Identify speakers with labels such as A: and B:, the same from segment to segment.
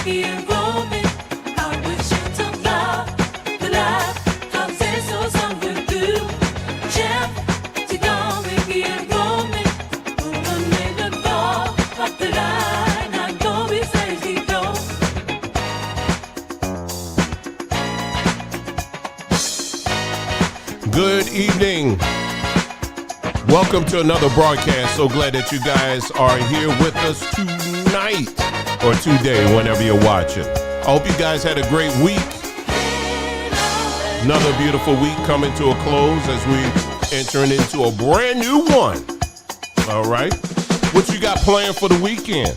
A: Good evening. Welcome to another broadcast. So glad that you guys are here with us tonight or today, whenever you're watching. I hope you guys had a great week. Another beautiful week coming to a close as we entering into a brand new one. All right. What you got planned for the weekend?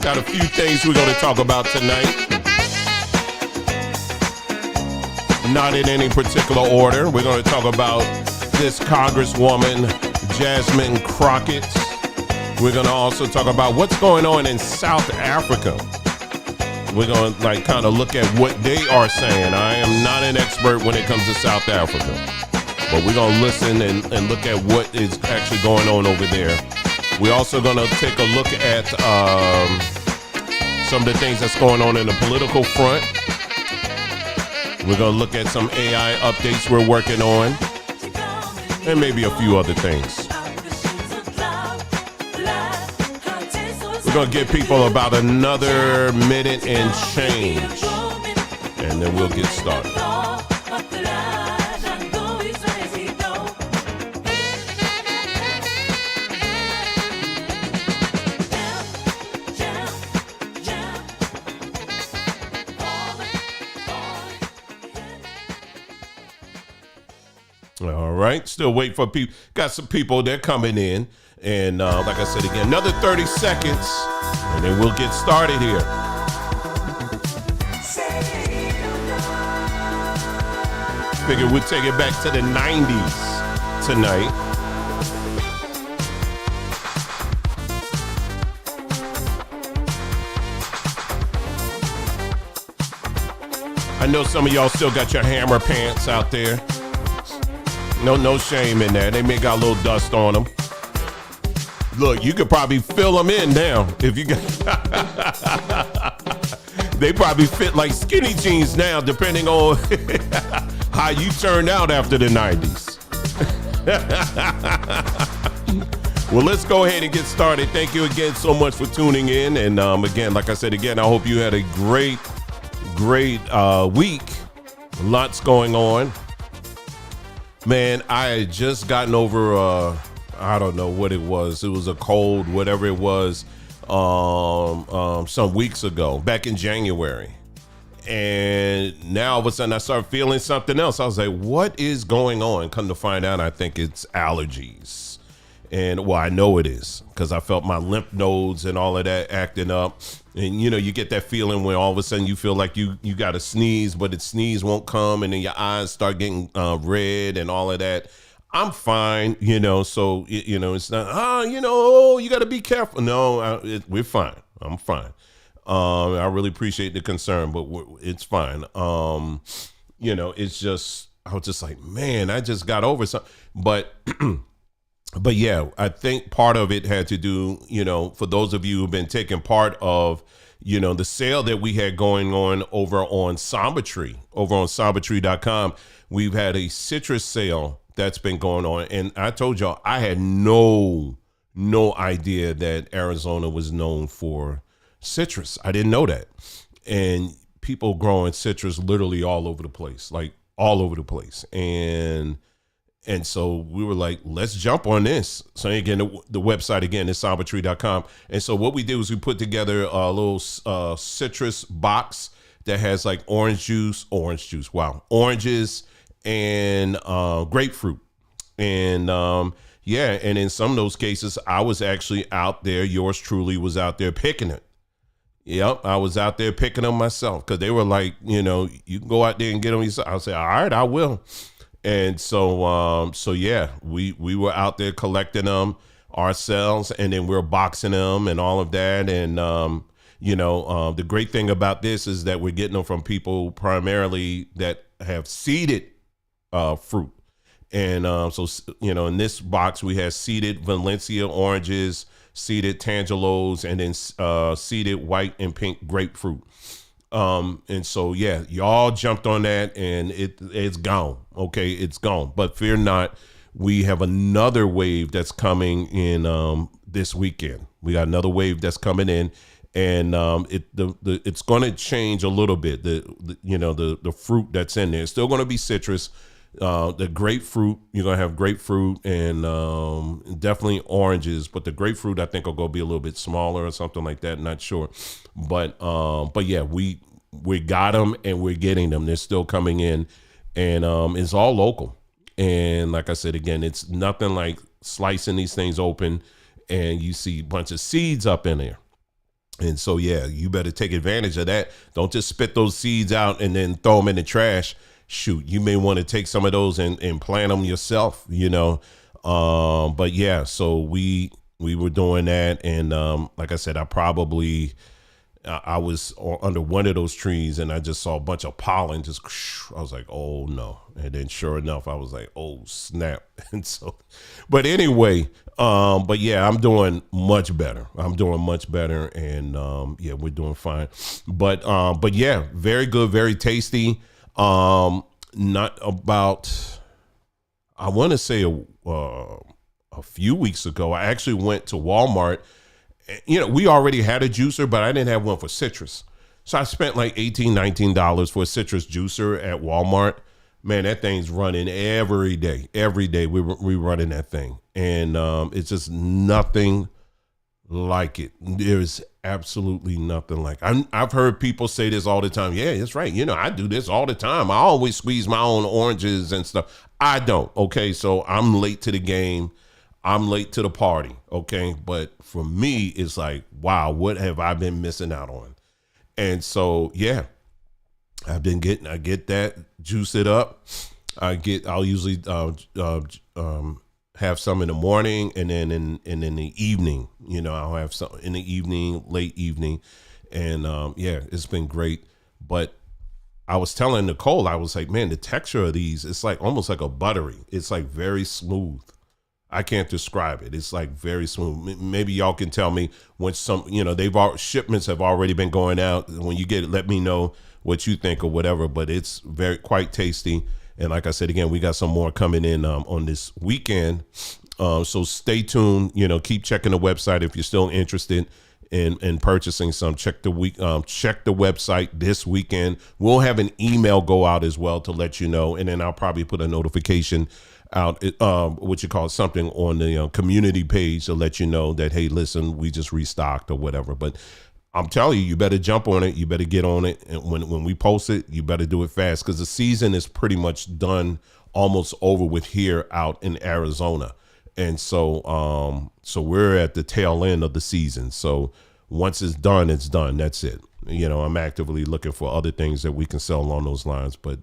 A: Got a few things we're going to talk about tonight. Not in any particular order. We're going to talk about this Congresswoman, Jasmine CROCKETT. We're going to also talk about what's going on in South Africa. We're going to kind of look at what they are saying. I am not an expert when it comes to South Africa, but we're going to listen and look at what is actually going on over there. We're also going to take a look at some of the things that's going on in the political front. We're going to look at some AI updates we're working on, and maybe a few other things. We're going to give people about another minute and change, and then we'll get started. All right, still wait for people. Got some people, they're coming in. And like I said again, another 30 seconds, and then we'll get started here. Figure we'll take it back to the 90s tonight. I know some of y'all still got your hammer pants out there. No shame in that. They may got a little dust on them. Look, you could probably fill them in now if you got. They probably fit like skinny jeans now, depending on how you turned out after the 90s. Well, let's go ahead and get started. Thank you again so much for tuning in. And again, like I said again, I hope you had a great week. Lots going on. Man, I had just gotten over, I don't know what it was. It was a cold, whatever it was, some weeks ago, back in January. And now all of a sudden I started feeling something else. I was like, what is going on? Come to find out, I think it's allergies. And well, I know it is because I felt my lymph nodes and all of that acting up. And, you know, you get that feeling when all of a sudden you feel like you got to sneeze, but the sneeze won't come. And then your eyes start getting red and all of that. I'm fine, you know, so, you know, it's not, you got to be careful. No, we're fine. I'm fine. I really appreciate the concern, but it's fine. You know, it's just, I was just like, man, I just got over something. But yeah, I think part of it had to do, you know, for those of you who've been taking part of, you know, the sale that we had going on over on Sambatree, over on Sambatree.com, we've had a citrus sale that's been going on. And I told y'all, I had no idea that Arizona was known for citrus. I didn't know that. And people growing citrus literally all over the place, like all over the place. And so we were like, let's jump on this. So again, the website again is Sambatree.com. And so what we did was we put together a little citrus box that has like oranges, and grapefruit. And yeah, and in some of those cases, I was actually out there. Yours truly was out there picking it. Yep, I was out there picking them myself because they were like, you know, you can go out there and get them yourself. I said, all right, I will. And so yeah, we were out there collecting them ourselves, and then we're boxing them and all of that. And the great thing about this is that we're getting them from people primarily that have seeded fruit. And so, in this box, we have seeded Valencia oranges, seeded tangelos, and then seeded white and pink grapefruit. And so, yeah, y'all jumped on that and it's gone. Okay, it's gone. But fear not, we have another wave that's coming in this weekend. We got another wave that's coming in, and it's going to change a little bit. The fruit that's in there. It's still going to be citrus. The grapefruit, you're gonna have grapefruit and definitely oranges, but the grapefruit I think will go be a little bit smaller or something like that. Not sure, but yeah, we got them and we're getting them. They're still coming in, and it's all local. And like I said again, it's nothing like slicing these things open and you see a bunch of seeds up in there. And so yeah, you better take advantage of that. Don't just spit those seeds out and then throw them in the trash. Shoot, you may want to take some of those and plant them yourself, but yeah, so we were doing that, and like I said, I was under one of those trees and I just saw a bunch of pollen. I was like, oh no. And then sure enough, I was like, oh snap. And so, but anyway, but yeah, I'm doing much better. And yeah, we're doing fine. But yeah, very good, very tasty. Not about, I want to say a few weeks ago, I actually went to Walmart. We already had a juicer, but I didn't have one for citrus. So I spent like $18-19 for a citrus juicer at Walmart. Man, that thing's running every day. Every day we running that thing. And it's just nothing like it. There's absolutely nothing like it. I've heard people say this all the time. Yeah, that's right. I do this all the time. I always squeeze my own oranges and stuff. I don't. Okay, so I'm late to the game. I'm late to the party, okay? But for me, it's like, wow, what have I been missing out on? And so, yeah, I get that, juice it up. I'll usually have some in the morning, and then in the evening, I'll have some in the evening, late evening. And yeah, it's been great. But I was telling Nicole, I was like, man, the texture of these, it's like almost like a buttery. It's like very smooth. I can't describe it. It's like very smooth. Maybe y'all can tell me when shipments have already been going out. When you get it, let me know what you think or whatever, but it's quite tasty. And like I said, again, we got some more coming in on this weekend. So stay tuned, keep checking the website. If you're still interested in purchasing some, check the website this weekend. We'll have an email go out as well to let you know. And then I'll probably put a notification out, what you call something on the community page to let you know that, hey, listen, we just restocked or whatever. But I'm telling you, you better jump on it. You better get on it. And when we post it, you better do it fast, because the season is pretty much done, almost over with here out in Arizona. And so, so we're at the tail end of the season. So once it's done, it's done. That's it. I'm actively looking for other things that we can sell along those lines. But,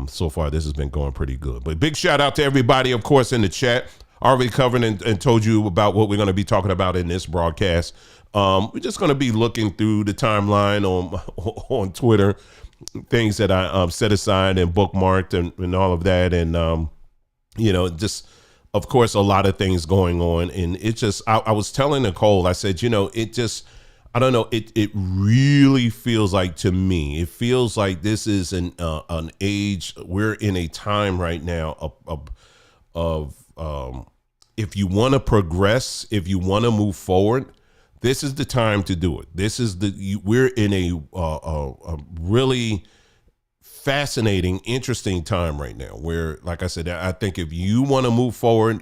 A: so far this has been going pretty good. But big shout out to everybody, of course, in the chat. Already covered and told you about what we're going to be talking about in this broadcast. We're just going to be looking through the timeline on Twitter, things that I set aside and bookmarked and all of that. And, just, of course, a lot of things going on. And it just, I was telling Nicole, I said, it just, I don't know, it really feels like, to me, it feels like this is an age, we're in a time right now of if you want to progress, if you want to move forward, this is the time to do it. We're in a really fascinating, interesting time right now where, like I said, I think if you want to move forward,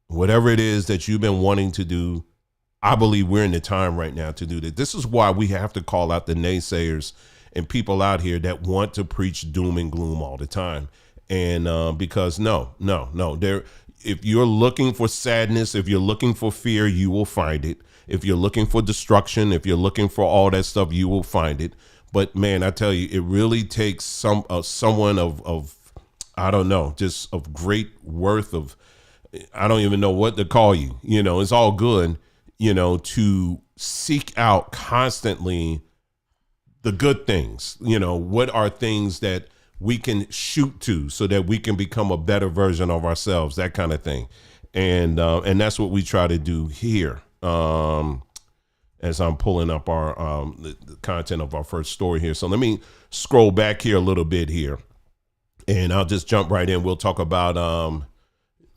A: whatever it is that you've been wanting to do, I believe we're in the time right now to do that. This is why we have to call out the naysayers and people out here that want to preach doom and gloom all the time. And because no, if you're looking for sadness, if you're looking for fear, you will find it. If you're looking for destruction, if you're looking for all that stuff, you will find it. But man, I tell you, it really takes someone of I don't know, just of great worth of, I don't even know what to call you. It's all good. To seek out constantly the good things, what are things that we can shoot to so that we can become a better version of ourselves, that kind of thing. And that's what we try to do here. As I'm pulling up our the content of our first story here. So let me scroll back here a little bit here, and I'll just jump right in. We'll talk about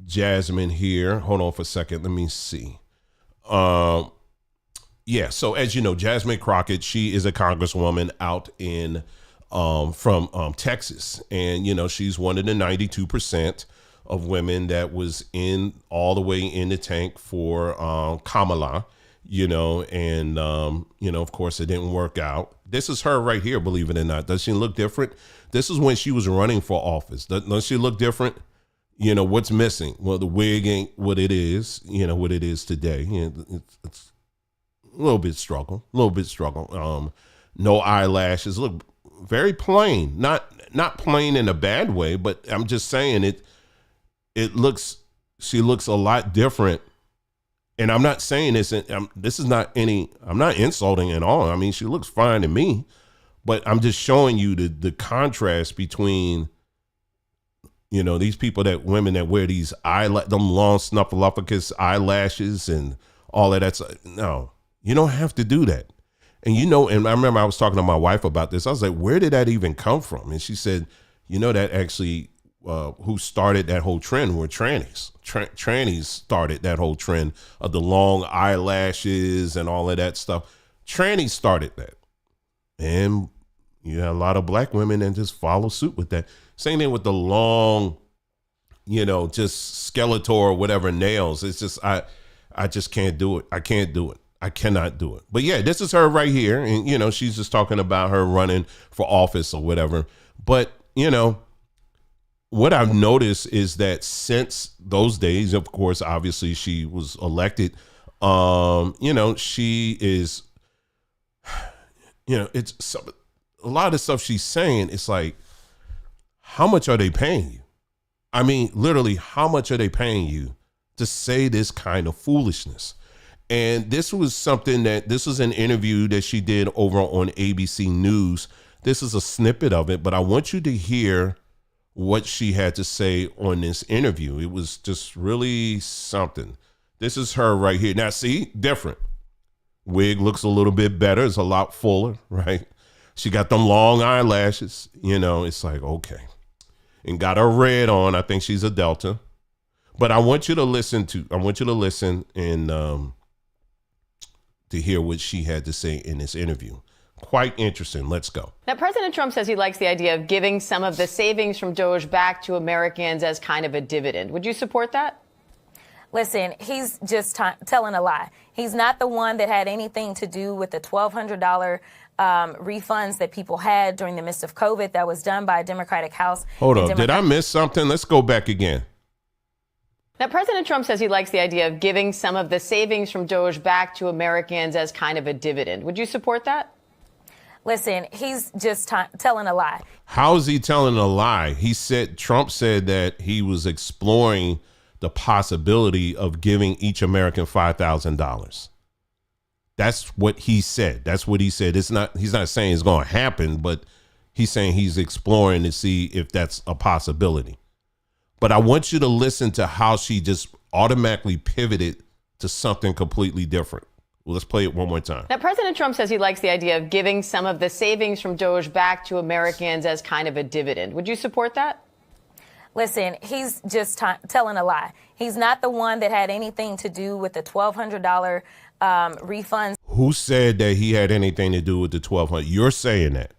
A: Jasmine here. Hold on for a second. Let me see. Yeah. So as you know, Jasmine Crockett, she is a congresswoman out in from Texas, and you know she's one of the 92% of women that was in all the way in the tank for Kamala. You know, and, you know, of course, it didn't work out. This is her right here, believe it or not. Does she look different? This is when she was running for office. Does she look different? You know, what's missing? Well, the wig ain't what it is, you know, what it is today. You know, it's a little bit struggle. No eyelashes. Look very plain. Not plain in a bad way, but I'm just saying she looks a lot different. And I'm not saying this, this is not I'm not insulting at all. I mean, she looks fine to me, but I'm just showing you the contrast between, you know, these women that wear these them long snuffleupagus eyelashes and all of that. No, you don't have to do that. And, you know, and I remember I was talking to my wife about this. I was like, where did that even come from? And she said, you know, that actually, who started that whole trend were trannies. Trannies started that whole trend of the long eyelashes and all of that stuff. Trannies started that. And you have a lot of black women that just follow suit with that. Same thing with the long, you know, just Skeletor or whatever nails. It's just, I just can't do it. I can't do it. I cannot do it. But yeah, this is her right here. And, you know, she's just talking about her running for office or whatever. But, you know, what I've noticed is that since those days, of course, obviously she was elected, you know, she is, you know, it's a lot of the stuff she's saying. It's like, how much are they paying you? I mean, literally, how much are they paying you to say this kind of foolishness? And this was an interview that she did over on ABC News. This is a snippet of it, but I want you to hear what she had to say on this interview. It was just really something. This is her right here. Now, see, different. Wig looks a little bit better. It's a lot fuller, right? She got them long eyelashes. You know, it's like, okay. And got her red on. I think she's a Delta. But I want you to listen and to hear what she had to say in this interview. Quite interesting. Let's go.
B: Now, President Trump says he likes the idea of giving some of the savings from Doge back to Americans as kind of a dividend. Would you support that?
C: Listen, he's just telling a lie. He's not the one that had anything to do with the $1,200 refunds that people had during the midst of COVID. That was done by a Democratic House.
A: Hold on. Did I miss something? Let's go back again.
B: Now, President Trump says he likes the idea of giving some of the savings from Doge back to Americans as kind of a dividend. Would you support that?
C: Listen, he's just telling a lie.
A: How is he telling a lie? Trump said that he was exploring the possibility of giving each American $5,000. That's what he said. He's not saying it's going to happen, but he's saying he's exploring to see if that's a possibility. But I want you to listen to how she just automatically pivoted to something completely different. Well, let's play it one more time.
B: Now, President Trump says he likes the idea of giving some of the savings from Doge back to Americans as kind of a dividend. Would you support that?
C: Listen, he's just telling a lie. He's not the one that had anything to do with the $1,200 refunds.
A: Who said that he had anything to do with the $1,200? You're saying that.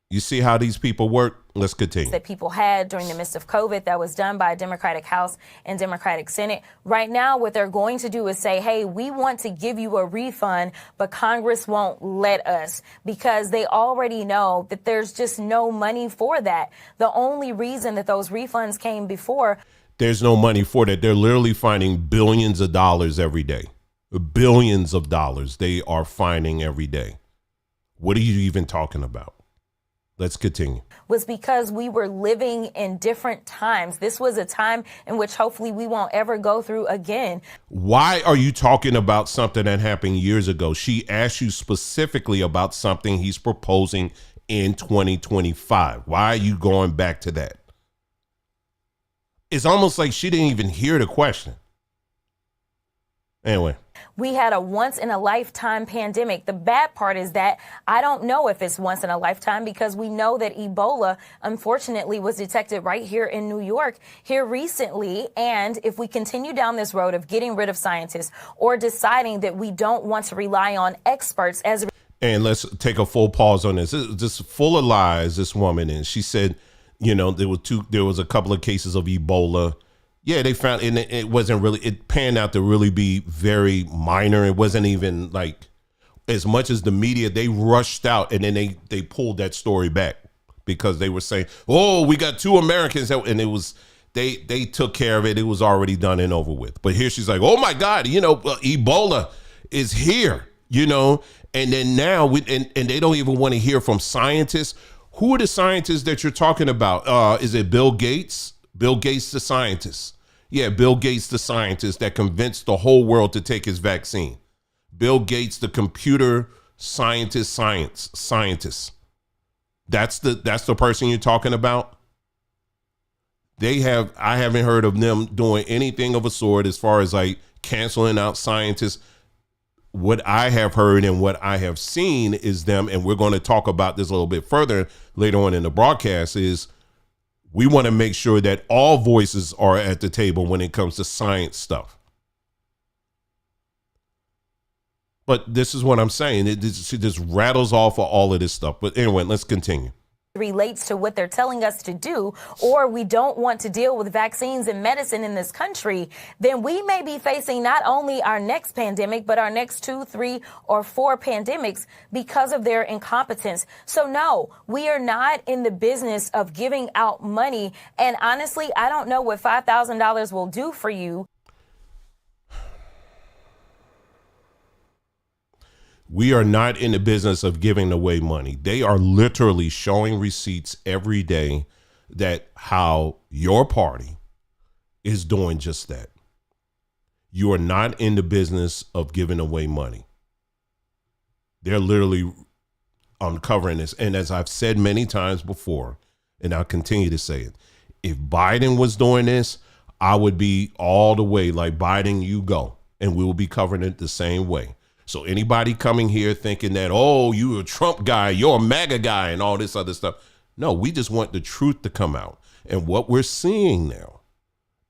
A: You see how these people work? Let's continue.
C: That people had during the midst of COVID that was done by a Democratic House and Democratic Senate. Right now, what they're going to do is say, hey, we want to give you a refund, but Congress won't let us because they already know that there's just no money for that. The only reason that those refunds came before.
A: There's no money for that. They're literally finding billions of dollars every day. Billions of dollars they are finding every day. What are you even talking about? Let's continue.
C: Was because we were living in different times. This was a time in which hopefully we won't ever go through again.
A: Why are you talking about something that happened years ago? She asked you specifically about something he's proposing in 2025. Why are you going back to that? It's almost like she didn't even hear the question. Anyway.
C: We had a once in a lifetime pandemic. The bad part is that I don't know if it's once in a lifetime, because we know that Ebola, unfortunately, was detected right here in New York here recently. And if we continue down this road of getting rid of scientists or deciding that we don't want to rely on experts as.
A: And let's take a full pause on this. This is just full of lies, this woman is. She said, you know, there was a couple of cases of Ebola. Yeah, they found, and it wasn't really, it panned out to really be very minor. It wasn't even like, as much as the media, they rushed out and then they pulled that story back because they were saying, oh, we got 2 Americans. And it was, they took care of it. It was already done and over with. But here she's like, oh my God, you know, Ebola is here, you know, and then now, and they don't even want to hear from scientists. Who are the scientists that you're talking about? Is it Bill Gates? Bill Gates, the scientist. Yeah, Bill Gates, the scientist that convinced the whole world to take his vaccine. Bill Gates, the computer scientist. That's the person you're talking about. I haven't heard of them doing anything of a sort as far as like canceling out scientists. What I have heard and what I have seen is them, and we're going to talk about this a little bit further later on in the broadcast, is we want to make sure that all voices are at the table when it comes to science stuff. But this is what I'm saying. It just rattles off of all of this stuff. But anyway, let's continue.
C: Relates to what they're telling us to do, or we don't want to deal with vaccines and medicine in this country, then we may be facing not only our next pandemic, but our next 2, 3, or 4 pandemics because of their incompetence. So no, we are not in the business of giving out money. And honestly, I don't know what $5,000 will do for you.
A: We are not in the business of giving away money. They are literally showing receipts every day that how your party is doing just that. You are not in the business of giving away money. They're literally uncovering this. And as I've said many times before, and I'll continue to say it, if Biden was doing this, I would be all the way like, Biden, you go. And we will be covering it the same way. So anybody coming here thinking that, oh, you're a Trump guy, you're a MAGA guy and all this other stuff. No, we just want the truth to come out. And what we're seeing now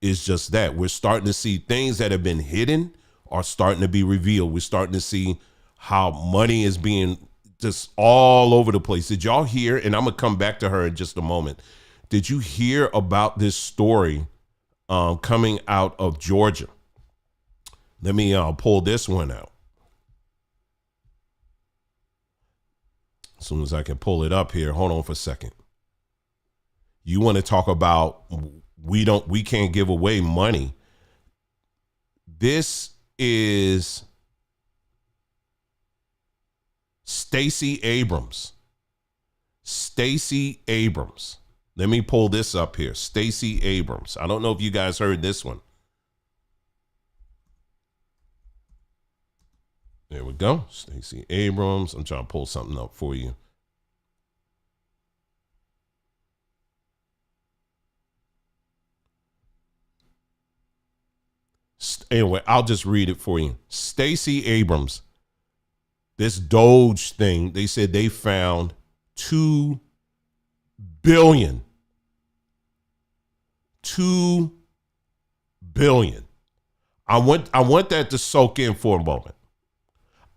A: is just that. We're starting to see things that have been hidden are starting to be revealed. We're starting to see how money is being just all over the place. Did y'all hear? And I'm going to come back to her in just a moment. Did you hear about this story coming out of Georgia? Let me pull this one out. As soon as I can pull it up here, hold on for a second. You want to talk about we can't give away money. This is Stacey Abrams. Stacey Abrams. Let me pull this up here. Stacey Abrams. I don't know if you guys heard this one. There we go. Stacey Abrams. I'm trying to pull something up for you. Anyway, I'll just read it for you. Stacey Abrams. This Doge thing, they said they found $2 billion. $2 billion. I want that to soak in for a moment.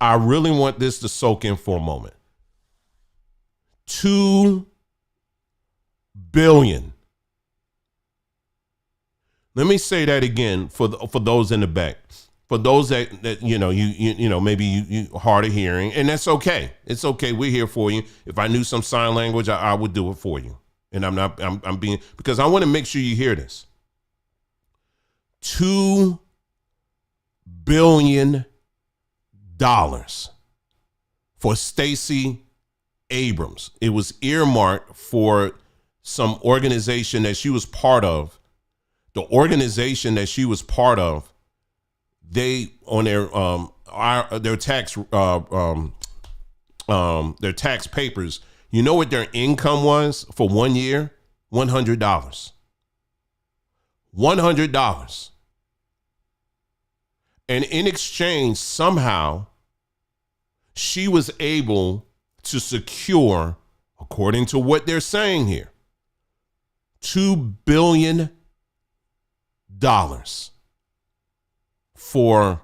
A: I really want this to soak in for a moment. $2 billion. Let me say that again for those in the back. For those that you know maybe you hard of hearing, and that's okay. It's okay. We're here for you. If I knew some sign language, I would do it for you. And I'm being, because I want to make sure you hear this. $2 billion for Stacey Abrams. It was earmarked for some organization that she was part of. The organization that she was part of, they on their tax papers, You know what their income was for 1 year? $100. $100. And in exchange, somehow, she was able to secure, according to what they're saying here, $2 billion for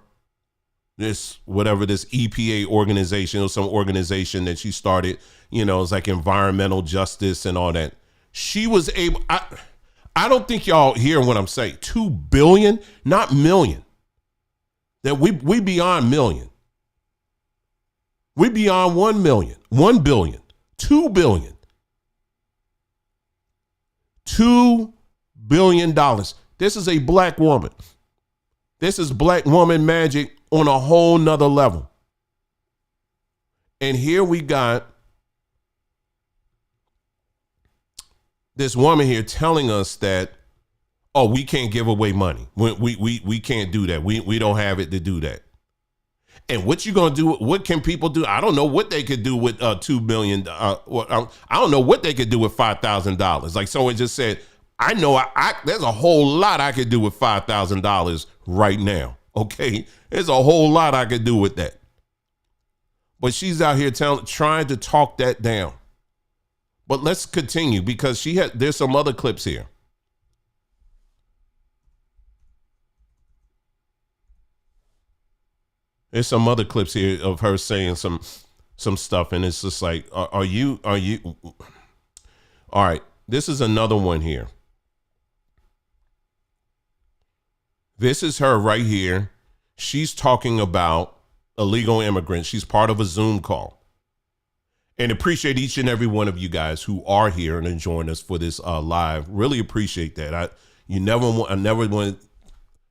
A: this, whatever this EPA organization or some organization that she started, it's like environmental justice and all that. She was able, I don't think y'all hear what I'm saying. 2 billion, not million. That we beyond million. We beyond 1 million, 1 billion, 2 billion. $2 billion. This is a black woman. This is black woman magic on a whole nother level. And here we got this woman here telling us that, oh, we can't give away money. We can't do that. We don't have it to do that. And what you gonna do? What can people do? I don't know what they could do with $2 million. I don't know what they could do with $5,000. Like someone just said, I know there's a whole lot I could do with $5,000 right now. Okay, there's a whole lot I could do with that. But she's out here trying to talk that down. But let's continue because there's some other clips here. There's some other clips here of her saying some stuff, and it's just like, are you? All right, this is another one here. This is her right here. She's talking about illegal immigrants. She's part of a Zoom call. And appreciate each and every one of you guys who are here and enjoying us for this live. Really appreciate that. I never want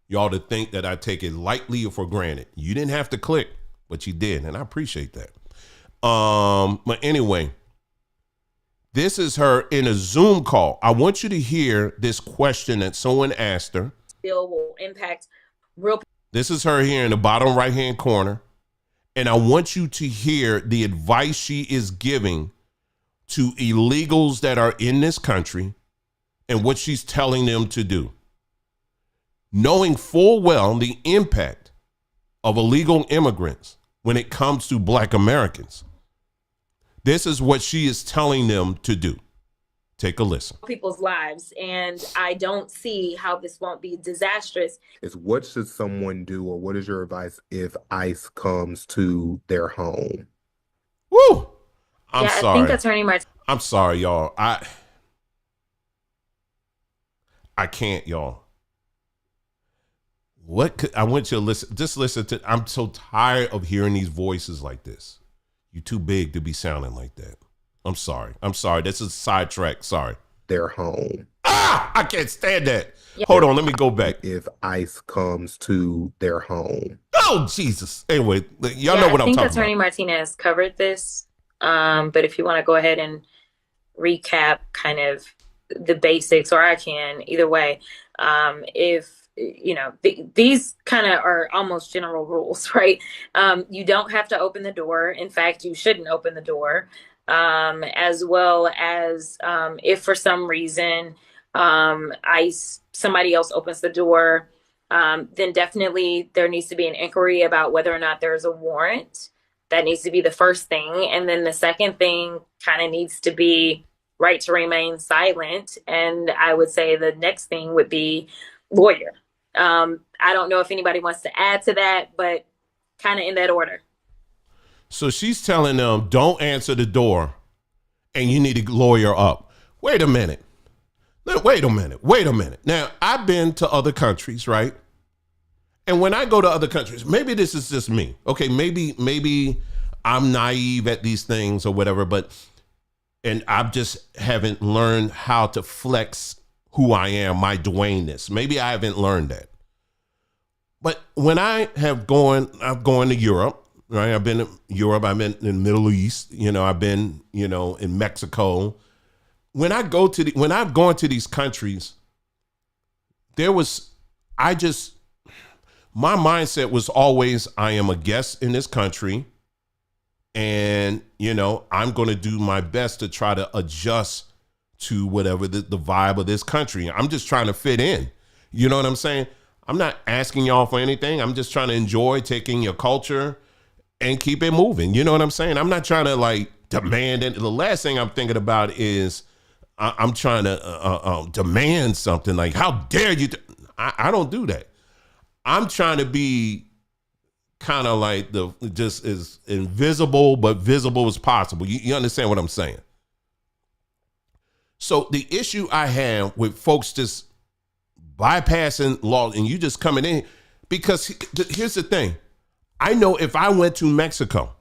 A: y'all to think that I take it lightly or for granted. You didn't have to click, but you did, and I appreciate that. But anyway, this is her in a Zoom call. I want you to hear this question that someone asked her.
C: Bill will impact real.
A: This is her here in the bottom right-hand corner. And I want you to hear the advice she is giving to illegals that are in this country and what she's telling them to do. Knowing full well the impact of illegal immigrants when it comes to Black Americans. This is what she is telling them to do. Take a listen.
C: People's lives, and I don't see how this won't be disastrous.
D: Is what should someone do, or what is your advice if ICE comes to their home?
A: Woo! I'm sorry.
C: I think Attorney Martin.
A: I'm sorry, y'all. I can't, y'all. I want you to listen. Just listen to. I'm so tired of hearing these voices like this. You're too big to be sounding like that. I'm sorry. This is a sidetrack. Sorry.
D: Their home.
A: I can't stand that. Yeah. Hold on. Let me go back.
D: If ICE comes to their home.
A: Oh, Jesus. Anyway, y'all know what I'm talking about.
C: I think Attorney Martinez covered this. But if you want to go ahead and recap kind of the basics, or I can, either way. These kind of are almost general rules, right? You don't have to open the door. In fact, you shouldn't open the door. As well as if for some reason somebody else opens the door, then definitely there needs to be an inquiry about whether or not there's a warrant. That needs to be the first thing. And then the second thing kind of needs to be right to remain silent. And I would say the next thing would be lawyer. I don't know if anybody wants to add to that, but kind of in that order.
A: So she's telling them, don't answer the door and you need to lawyer up. Wait a minute. Now, I've been to other countries, right? And when I go to other countries, maybe this is just me. Okay, maybe I'm naive at these things or whatever, and I just haven't learned how to flex who I am, my Dwayne-ness. Maybe I haven't learned that. But when I've gone to Europe, right? I've been in Europe. I've been in the Middle East. I've been, in Mexico. When I've gone to these countries, my mindset was always, I am a guest in this country. And, I'm going to do my best to try to adjust to whatever the vibe of this country. I'm just trying to fit in. You know what I'm saying? I'm not asking y'all for anything. I'm just trying to enjoy taking your culture and keep it moving. You know what I'm saying? I'm not trying to like demand it. The last thing I'm thinking about is I'm trying to demand something like, how dare you? I don't do that. I'm trying to be kind of like just as invisible but visible as possible. You understand what I'm saying? So the issue I have with folks just bypassing laws and you just coming in, because here's the thing. I know if I went to Mexico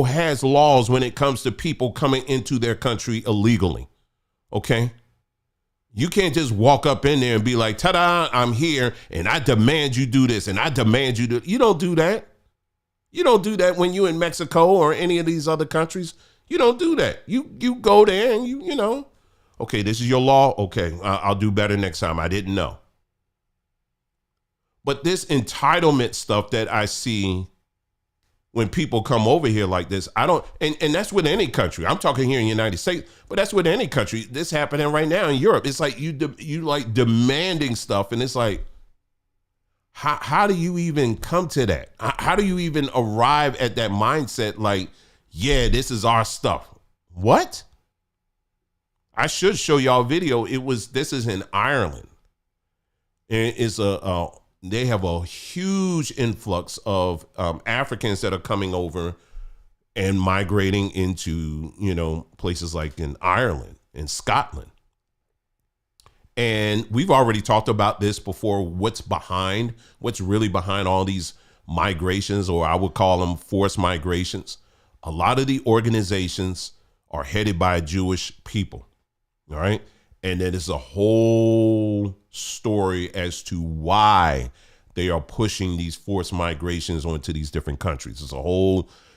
A: has laws when it comes to people coming into their country illegally. Okay? You can't just walk up in there and be like, ta-da, I'm here, and I demand you do this, and I demand you do. You don't do that. You don't do that when you're in Mexico or any of these other countries. You don't do that. You go there and you know, okay, this is your law. Okay, I'll do better next time. I didn't know. But this entitlement stuff that I see when people come over here like this, I don't, and that's with any country. I'm talking here in the United States, but that's with any country. This happening right now in Europe. It's like you like demanding stuff, and it's like, how do you even come to that? How do you even arrive at that mindset? Like, yeah, this is our stuff. What? I should show y'all a video. This is in Ireland, and it's they have a huge influx of Africans that are coming over and migrating into, places like in Ireland and Scotland. And we've already talked about this before, what's really behind all these migrations, or I would call them forced migrations. A lot of the organizations are headed by Jewish people, all right? And then there's a whole story as to why they are pushing these forced migrations onto these different countries.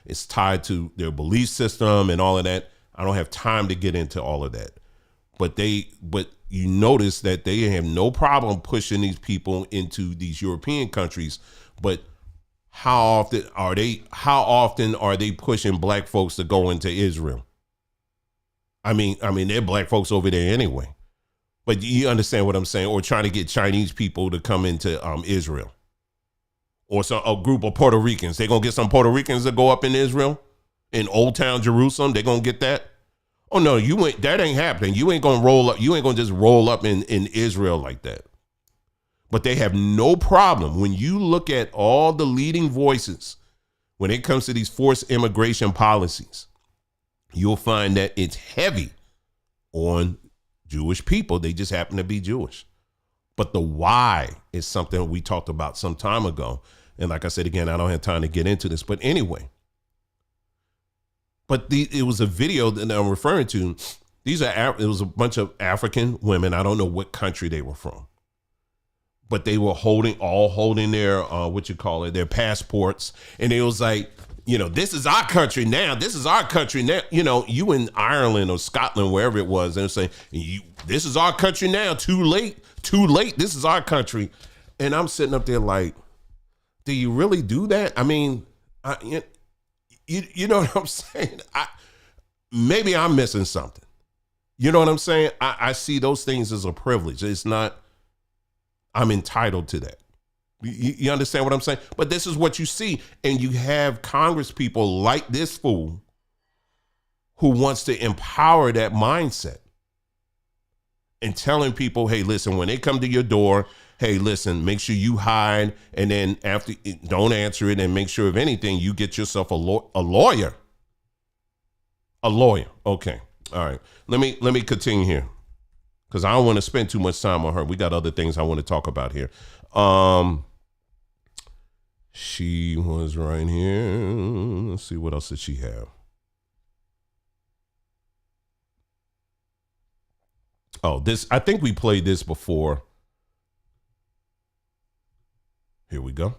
A: It's tied to their belief system and all of that. I don't have time to get into all of that. But you notice that they have no problem pushing these people into these European countries. But how often are they pushing black folks to go into Israel? I mean, they're black folks over there anyway. But you understand what I'm saying? Or trying to get Chinese people to come into Israel. Or a group of Puerto Ricans. They're going to get some Puerto Ricans to go up in Israel, in Old Town Jerusalem. They're going to get that. Oh, no, that ain't happening. You ain't going to roll up. You ain't going to just roll up in Israel like that. But they have no problem. When you look at all the leading voices, when it comes to these forced immigration policies, you'll find that it's heavy on Jewish people. They just happen to be Jewish. But the why is something we talked about some time ago. And like I said, again, I don't have time to get into this. But anyway, it was a video that I'm referring to. It was a bunch of African women. I don't know what country they were from. But they were holding their, their passports. And it was like, this is our country now. This is our country now. You in Ireland or Scotland, wherever it was, and saying, this is our country now. Too late. This is our country. And I'm sitting up there like, do you really do that? I mean, you know what I'm saying? Maybe I'm missing something. You know what I'm saying? I see those things as a privilege. It's not, I'm entitled to that. You understand what I'm saying? But this is what you see. And you have Congress people like this fool who wants to empower that mindset and telling people, hey, listen, when they come to your door, hey, listen, make sure you hide. And then after, don't answer it. And make sure, if anything, you get yourself a lawyer. A lawyer. Okay. All right. Let me continue here, because I don't want to spend too much time on her. We got other things I want to talk about here. She was right here. Let's see, what else did she have? Oh, I think we played this before. Here we go.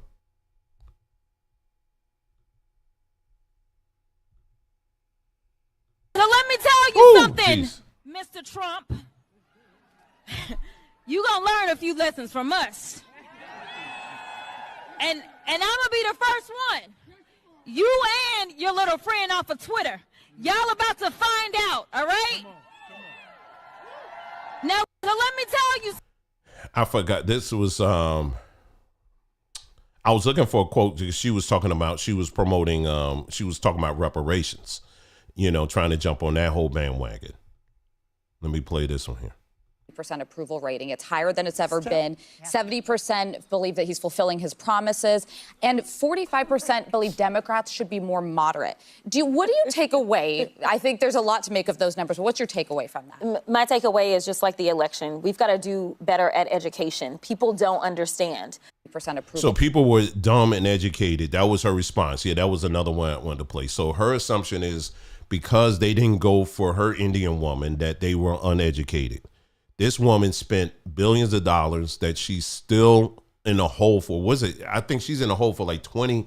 E: So let me tell you something,
A: geez.
E: Mr. Trump. You gonna learn a few lessons from us. And I'm gonna be the first one. You and your little friend off of Twitter. Y'all about to find out, all right? Now, so let me tell you.
A: I forgot. This was, I was looking for a quote because she was talking about, she was promoting, she was talking about reparations, trying to jump on that whole bandwagon. Let me play this one here.
F: Percent approval rating. It's higher than it's ever been. 70% believe that he's fulfilling his promises, and 45% believe Democrats should be more moderate. What do you take away? I think there's a lot to make of those numbers. What's your takeaway from that?
C: My takeaway is just like the election. We've got to do better at education. People don't understand.
F: Percent approval.
A: So people were dumb and educated. That was her response. Yeah, that was another one I wanted to play. So her assumption is because they didn't go for her Indian woman, that they were uneducated. This woman spent billions of dollars that she's still in a hole for. I think she's in a hole for like 20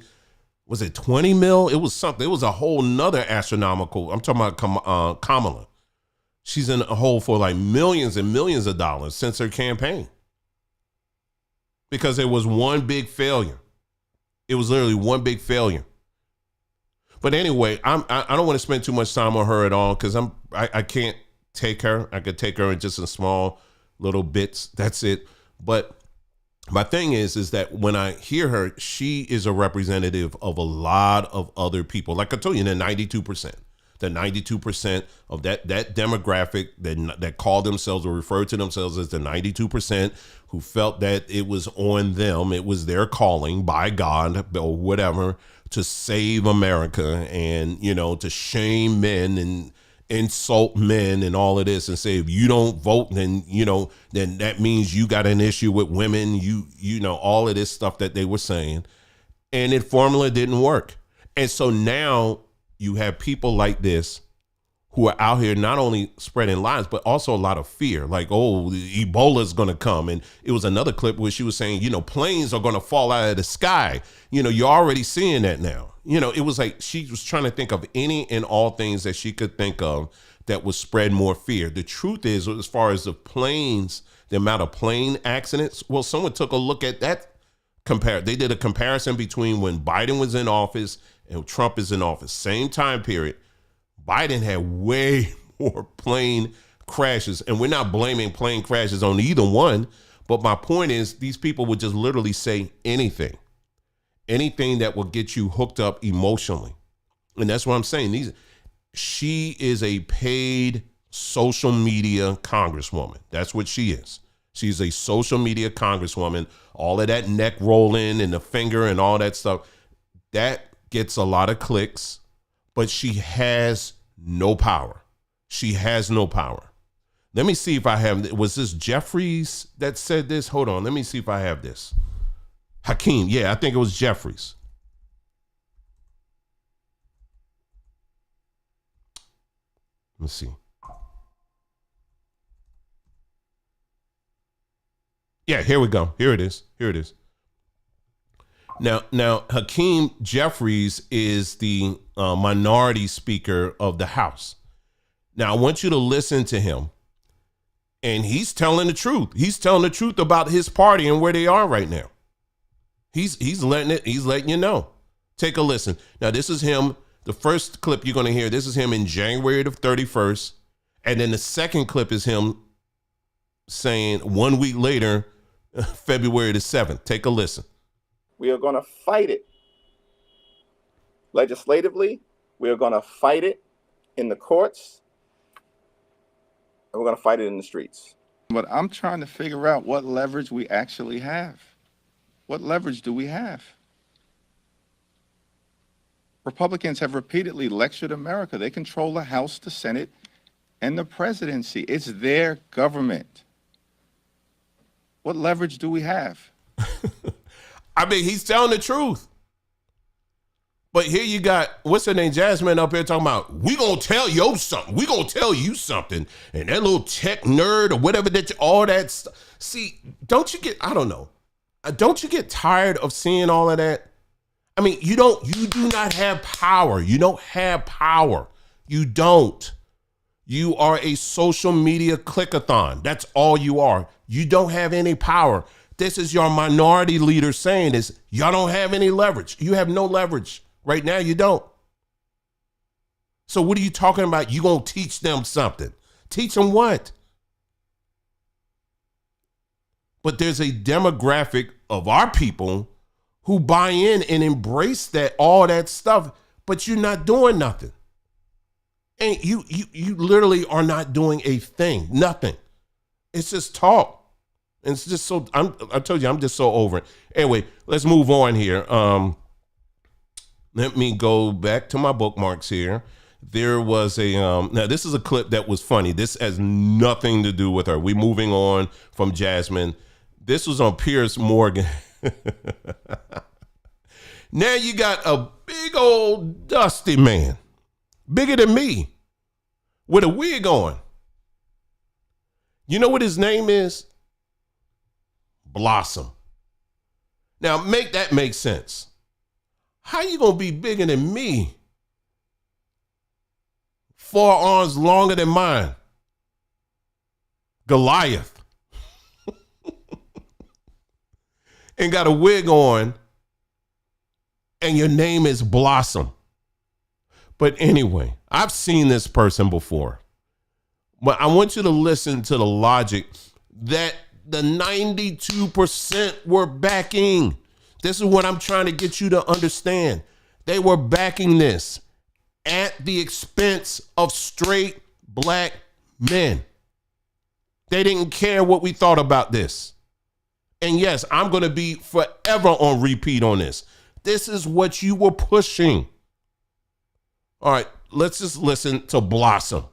A: mil? It was something. It was a whole nother astronomical. I'm talking about Kamala. She's in a hole for like millions and millions of dollars since her campaign. Because it was one big failure. It was literally one big failure. But anyway, I don't want to spend too much time on her at all because I can't take her. I could take her in just in small little bits. That's it. But my thing is that when I hear her, she is a representative of a lot of other people. Like I told you, the 92%. The 92% of that demographic that called themselves or referred to themselves as the 92% who felt that it was on them, it was their calling by God or whatever to save America and, to shame men and insult men and all of this and say, if you don't vote, then, then that means you got an issue with women, all of this stuff that they were saying. And the formula didn't work. And so now you have people like this who are out here not only spreading lies, but also a lot of fear. Like, oh, Ebola is going to come. And it was another clip where she was saying, planes are going to fall out of the sky. You're already seeing that now. It was like she was trying to think of any and all things that she could think of that would spread more fear. The truth is, as far as the amount of plane accidents, well, someone took a look at that. They did a comparison between when Biden was in office and Trump is in office. Same time period. Biden had way more plane crashes, and we're not blaming plane crashes on either one. But my point is, these people would just literally say anything that will get you hooked up emotionally. And that's what I'm saying. She is a paid social media congresswoman. That's what she is. She's a social media congresswoman. All of that neck rolling and the finger and all that stuff, that gets a lot of clicks, but she has no power. She has no power. Let me see if I have, was this Jeffries that said this? Hold on. Let me see if I have this. Hakeem. Yeah, I think it was Jeffries. Let's see. Yeah, here we go. Here it is. Now, Hakeem Jeffries is the minority speaker of the House. Now, I want you to listen to him. And he's telling the truth. He's telling the truth about his party and where they are right now. He's letting you know. Take a listen. Now, this is him. The first clip you're going to hear, this is him in January the 31st. And then the second clip is him saying 1 week later, February the 7th. Take a listen.
G: We are going to fight it legislatively. We are going to fight it in the courts. And we're going to fight it in the streets.
H: But I'm trying to figure out what leverage we actually have. What leverage do we have? Republicans have repeatedly lectured America. They control the House, the Senate, and the presidency. It's their government. What leverage do we have?
A: I mean, he's telling the truth. But here you got, what's her name, Jasmine up here talking about, we gonna tell you something. We gonna tell you something. And that little tech nerd or whatever, all that stuff. See, don't you get tired of seeing all of that? I mean, you do not have power. You don't have power. You don't. You are a social media click-a-thon. That's all you are. You don't have any power. This is your minority leader saying this. Y'all don't have any leverage. You have no leverage Right now, you don't. So what are you talking about? You gonna teach them something? Teach them what? But there's a demographic of our people who buy in and embrace that, all that stuff, but you're not doing nothing. And you literally are not doing a thing, nothing. It's just talk. And it's just so, I told you, I'm just so over it. Anyway, let's move on here. Let me go back to my bookmarks here. There was a, now this is a clip that was funny. This has nothing to do with her. We're moving on from Jasmine. This was on Piers Morgan. Now you got a big old dusty man, bigger than me, with a wig on. You know what his name is? Blossom. Now make that make sense. How you gonna be bigger than me? 4 arms longer than mine. Goliath. And got a wig on, and your name is Blossom. But anyway, I've seen this person before. But I want you to listen to the logic that the 92% were backing. This is what I'm trying to get you to understand. They were backing this at the expense of straight black men. They didn't care what we thought about this. And yes, I'm going to be forever on repeat on this. This is what you were pushing. All right, let's just listen to Blossom.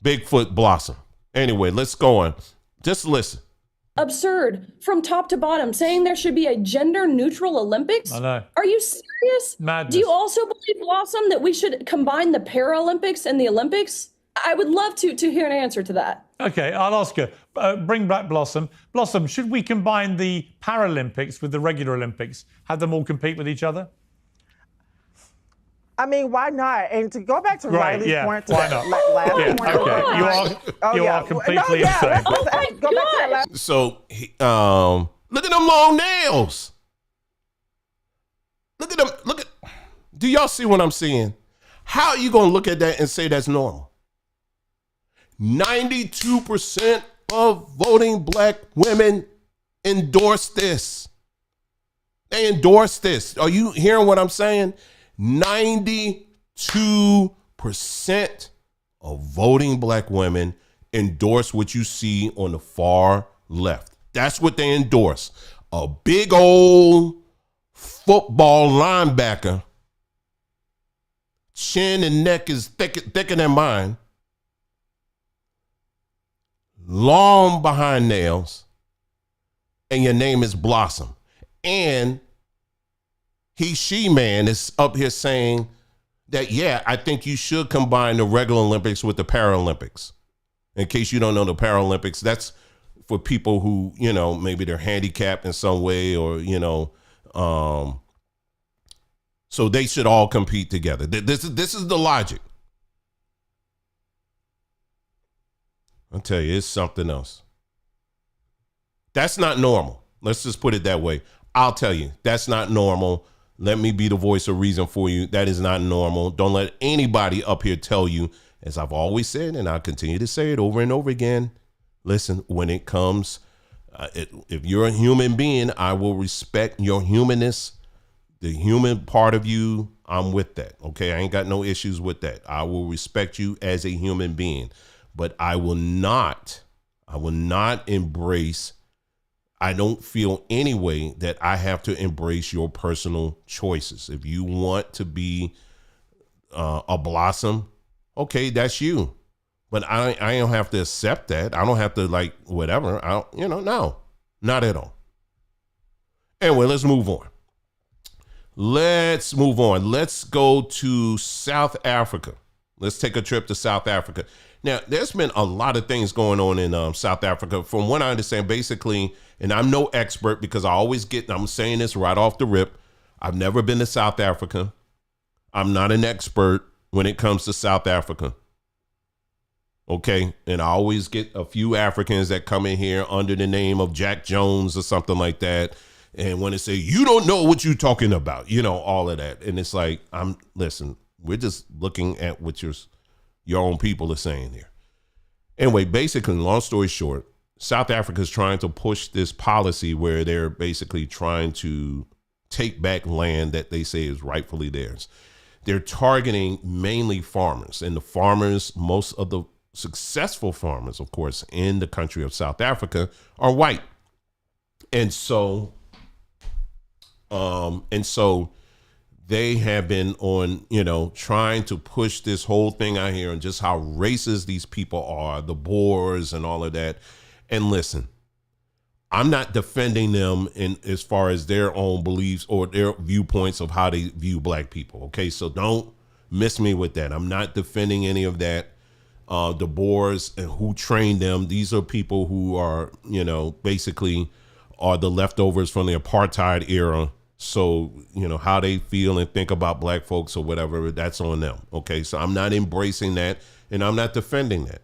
A: Bigfoot Blossom. Anyway, let's go on. Just listen.
I: Absurd from top to bottom, saying there should be a gender neutral Olympics.
J: I know.
I: Are you serious?
J: Madness.
I: Do you also believe, Blossom, that we should combine the Paralympics and the Olympics? I would love to hear an answer to that.
J: Okay, I'll ask her. Bring back Blossom. Blossom, should we combine the Paralympics with the regular Olympics? Have them all compete with each other?
K: I mean, why not? And to go back to Riley's point, to
J: why
K: that
J: not?
K: last
J: Yeah,
K: point.
J: okay. You are completely insane.
K: Go back to that last.
A: So, look at them long nails. Look at them. Look at. Do y'all see what I'm seeing? How are you gonna look at that and say that's normal? 92% of voting black women endorse this. They endorse this. Are you hearing what I'm saying? 92% of voting black women endorse what you see on the far left. That's what they endorse. A big old football linebacker, chin and neck is thicker than mine, long behind nails, and your name is Blossom. And she man is up here saying that, yeah, I think you should combine the regular Olympics with the Paralympics. In case you don't know, the Paralympics, that's for people who, you know, maybe they're handicapped in some way, or, you know, so they should all compete together. This is the logic. I'll tell you, it's something else. That's not normal. Let's just put it that way. I'll tell you, that's not normal. Let me be the voice of reason for you. That is not normal. Don't let anybody up here tell you, as I've always said, and I'll continue to say it over and over again. Listen, when it comes, if you're a human being, I will respect your humanness, the human part of you. I'm with that. Okay. I ain't got no issues with that. I will respect you as a human being, but I will not embrace. I don't feel any way that I have to embrace your personal choices. If you want to be a Blossom, okay, that's you. But I don't have to accept that. I don't have to, like, whatever. No, not at all. Anyway, let's move on. Let's go to South Africa. Let's take a trip to South Africa. Now, there's been a lot of things going on in South Africa. From what I understand, basically, and I'm no expert because I'm saying this right off the rip. I've never been to South Africa. I'm not an expert when it comes to South Africa. Okay. And I always get a few Africans that come in here under the name of Jack Jones or something like that. And when they say, you don't know what you're talking about, you know, all of that. And it's like, listen, we're just looking at what your own people are saying here. Anyway, basically, long story short, South Africa is trying to push this policy where they're basically trying to take back land that they say is rightfully theirs. They're targeting mainly farmers, and the farmers, most of the successful farmers, of course, in the country of South Africa are white. And so they have been on, you know, trying to push this whole thing out here and just how racist these people are, the Boers and all of that. And listen, I'm not defending them in as far as their own beliefs or their viewpoints of how they view black people. Okay, so don't miss me with that. I'm not defending any of that. The Boers and who trained them, these are people who are, you know, basically are the leftovers from the apartheid era. So, you know, how they feel and think about black folks or whatever, that's on them. Okay, so I'm not embracing that and I'm not defending that.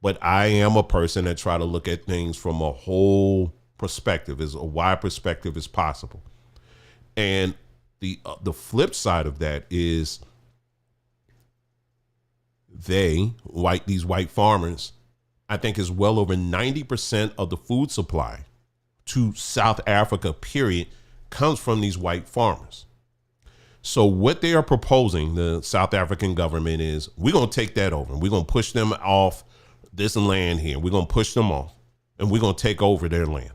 A: But I am a person that try to look at things from a whole perspective, as a wide perspective as possible. And the flip side of that is these white farmers, I think is well over 90% of the food supply to South Africa, period, comes from these white farmers. So what they are proposing, the South African government, is we're going to take that over. We're going to push them off this land here. We're going to push them off and we're going to take over their land.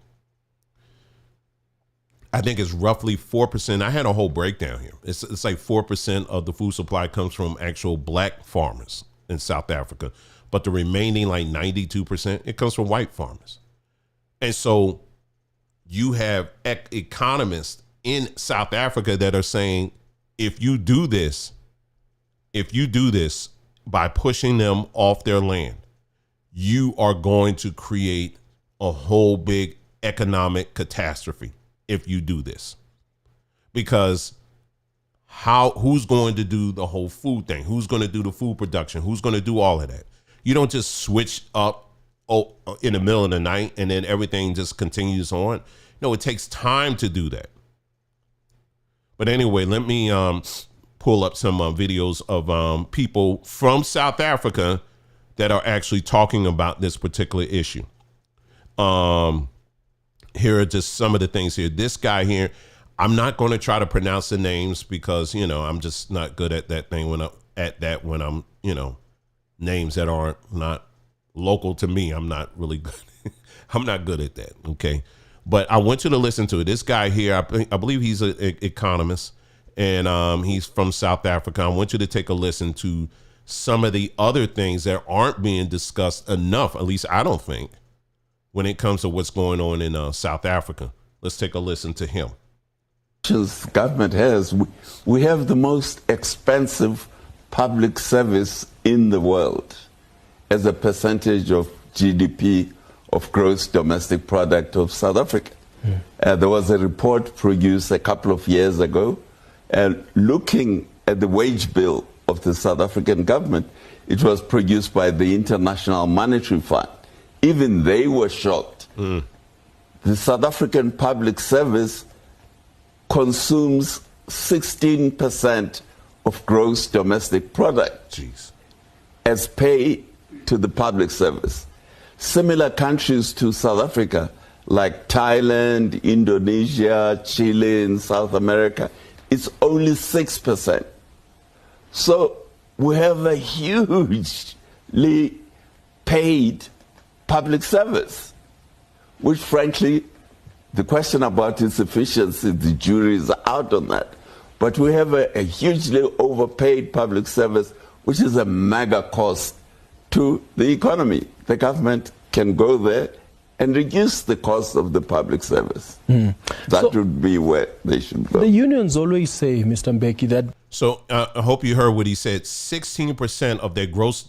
A: I think it's roughly 4%. I had a whole breakdown here. It's like 4% of the food supply comes from actual black farmers in South Africa, but the remaining like 92%, it comes from white farmers. And so you have economists in South Africa that are saying, if you do this by pushing them off their land, you are going to create a whole big economic catastrophe if you do this. Because who's going to do the whole food thing? Who's going to do the food production? Who's going to do all of that? You don't just switch up in the middle of the night and then everything just continues on. No, it takes time to do that. But anyway, let me pull up some videos of people from South Africa that are actually talking about this particular issue. Here are just some of the things here. This guy here, I'm not going to try to pronounce the names because, you know, I'm just not good at that thing when I'm, you know, names that are not local to me. I'm not really good. I'm not good at that. Okay. But I want you to listen to it. This guy here, I believe he's an economist and he's from South Africa. I want you to take a listen to some of the other things that aren't being discussed enough, at least I don't think, when it comes to what's going on in South Africa. Let's take a listen to him.
L: Government has, we have the most expensive public service in the world as a percentage of GDP, of gross domestic product of South Africa. There was a report produced a couple of years ago looking at the wage bill of the South African government. It was produced by the International Monetary Fund. Even they were shocked. The South African public service consumes 16% of gross domestic product as pay to the public service. Similar countries to South Africa, like Thailand, Indonesia, Chile, in South America, it's only 6%. So we have a hugely paid public service, which frankly, the question about its efficiency, the jury is out on that. But we have a hugely overpaid public service, which is a mega cost to the economy. The government can go there and reduce the cost of the public service. That would be where they should go.
M: The unions always say, Mr. Mbeki, that...
A: So I hope you heard what he said. 16% of their gross